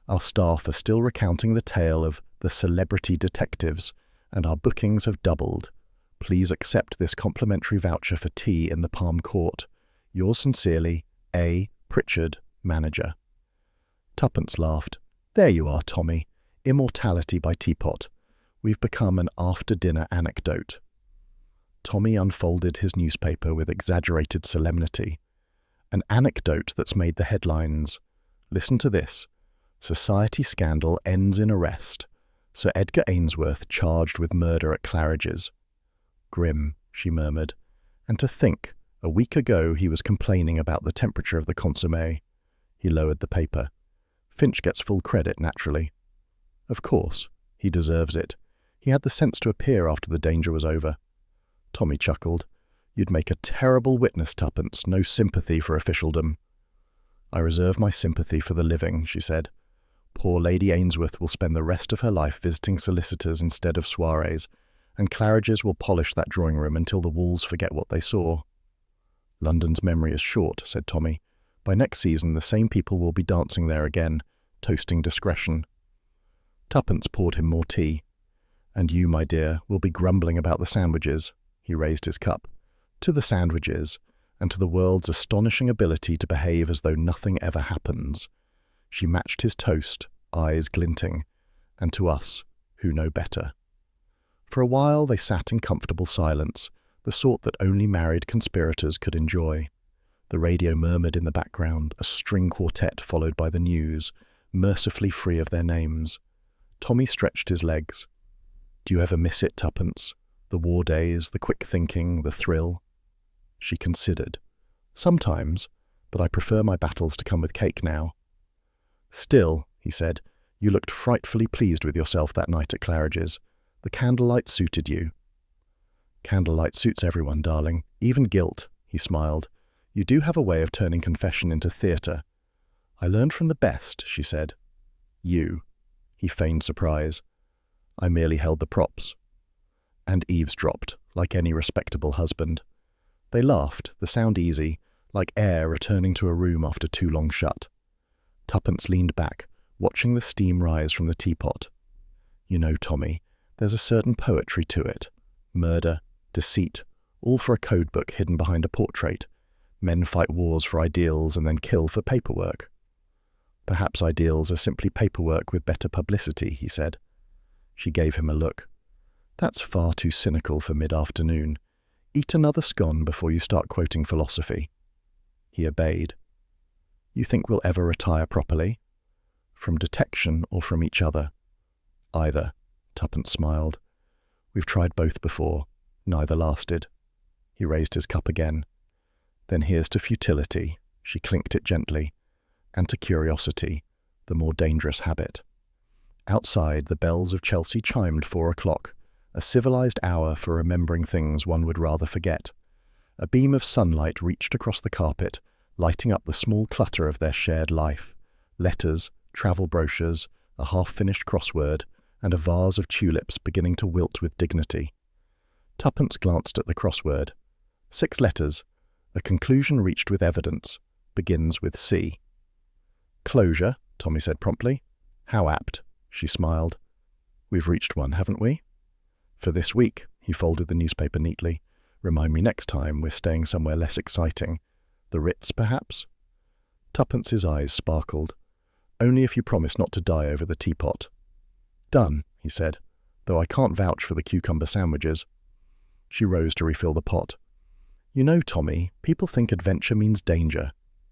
Our staff are still recounting the tale of the celebrity detectives, and our bookings have doubled. Please accept this complimentary voucher for tea in the Palm Court. Yours sincerely, A. Pritchard, Manager." Tuppence laughed. "There you are, Tommy. Immortality by teapot. We've become an after-dinner anecdote." Tommy unfolded his newspaper with exaggerated solemnity. "An anecdote that's made the headlines. Listen to this. Society scandal ends in arrest. Sir Edgar Ainsworth charged with murder at Claridge's." "Grim," she murmured. "And to think, a week ago he was complaining about the temperature of the consommé." He lowered the paper. "Finch gets full credit, naturally." "Of course. He deserves it. He had the sense to appear after the danger was over." Tommy chuckled. "You'd make a terrible witness, Tuppence. No sympathy for officialdom." "I reserve my sympathy for the living," she said. Poor Lady Ainsworth will spend the rest of her life visiting solicitors instead of soirees, and Claridge's will polish that drawing room until the walls forget what they saw. London's memory is short, said Tommy. By next season, the same people will be dancing there again, toasting discretion. Tuppence poured him more tea. And you, my dear, will be grumbling about the sandwiches. He raised his cup. To the sandwiches, and to the world's astonishing ability to behave as though nothing ever happens. She matched his toast, eyes glinting, and to us, who know better. For a while they sat in comfortable silence, the sort that only married conspirators could enjoy. The radio murmured in the background, a string quartet followed by the news, mercifully free of their names. Tommy stretched his legs. Do you ever miss it, Tuppence? The war days, the quick thinking, the thrill? She considered. Sometimes, but I prefer my battles to come with cake now. Still, he said, you looked frightfully pleased with yourself that night at Claridge's. The candlelight suited you. Candlelight suits everyone, darling, even guilt, he smiled. You do have a way of turning confession into theatre. I learned from the best, she said. You. He feigned surprise. I merely held the props. And eavesdropped, like any respectable husband. They laughed, the sound easy, like air returning to a room after too long shut. Tuppence leaned back, watching the steam rise from the teapot. You know, Tommy, there's a certain poetry to it. Murder, deceit, all for a code book hidden behind a portrait. Men fight wars for ideals and then kill for paperwork. Perhaps ideals are simply paperwork with better publicity, he said. She gave him a look. That's far too cynical for mid-afternoon. Eat another scone before you start quoting philosophy. He obeyed. You think we'll ever retire properly? From detection or from each other? Either, Tuppence smiled. We've tried both before. Neither lasted. He raised his cup again. Then here's to futility, she clinked it gently, and to curiosity, the more dangerous habit. Outside, the bells of Chelsea chimed 4 o'clock, a civilized hour for remembering things one would rather forget. A beam of sunlight reached across the carpet, lighting up the small clutter of their shared life. Letters, travel brochures, a half-finished crossword, and a vase of tulips beginning to wilt with dignity. Tuppence glanced at the crossword. 6 letters. A conclusion reached with evidence. Begins with C. Closure, Tommy said promptly. How apt, she smiled. We've reached one, haven't we? For this week, he folded the newspaper neatly. Remind me next time we're staying somewhere less exciting. The Ritz, perhaps? Tuppence's eyes sparkled. Only if you promise not to die over the teapot. Done, he said, though I can't vouch for the cucumber sandwiches. She rose to refill the pot. You know, Tommy, people think adventure means danger.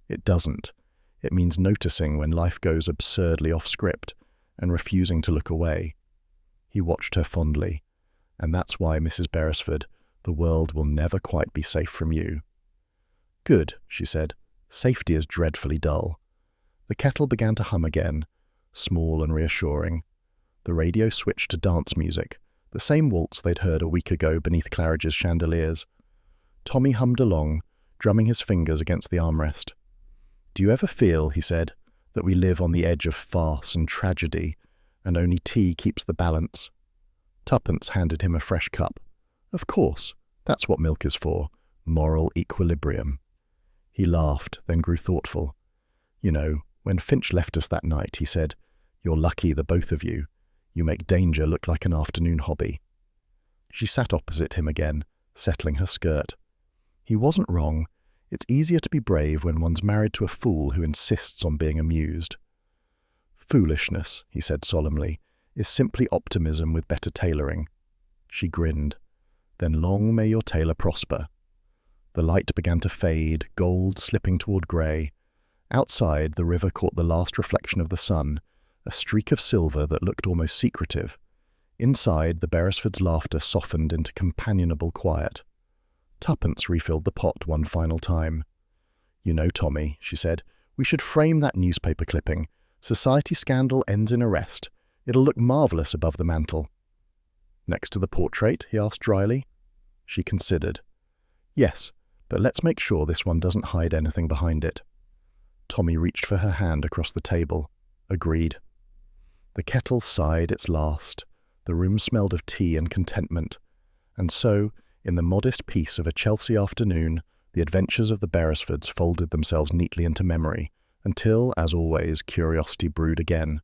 It doesn't. It means noticing when life goes absurdly off script and refusing to look away. He watched her fondly. And that's why, Mrs. Beresford, the world will never quite be safe from you. Good, she said. Safety is dreadfully dull. The kettle began to hum again, small and reassuring. The radio switched to dance music, the same waltz they'd heard a week ago beneath Claridge's chandeliers. Tommy hummed along, drumming his fingers against the armrest. Do you ever feel, he said, that we live on the edge of farce and tragedy, and only tea keeps the balance? Tuppence handed him a fresh cup. Of course, that's what milk is for, moral equilibrium. He laughed, then grew thoughtful. You know, when Finch left us that night, he said, You're lucky, the both of you. You make danger look like an afternoon hobby. She sat opposite him again, settling her skirt. He wasn't wrong. It's easier to be brave when one's married to a fool who insists on being amused. Foolishness, he said solemnly, is simply optimism with better tailoring. She grinned. Then long may your tailor prosper. The light began to fade, gold slipping toward grey. Outside, the river caught the last reflection of the sun, a streak of silver that looked almost secretive. Inside, the Beresfords' laughter softened into companionable quiet. Tuppence refilled the pot one final time. You know, Tommy, she said, we should frame that newspaper clipping. Society scandal ends in arrest. It'll look marvellous above the mantel. Next to the portrait? He asked dryly. She considered. Yes, but let's make sure this one doesn't hide anything behind it. Tommy reached for her hand across the table. Agreed. The kettle sighed its last. The room smelled of tea and contentment. And so, in the modest peace of a Chelsea afternoon, the adventures of the Beresfords folded themselves neatly into memory, until, as always, curiosity brewed again,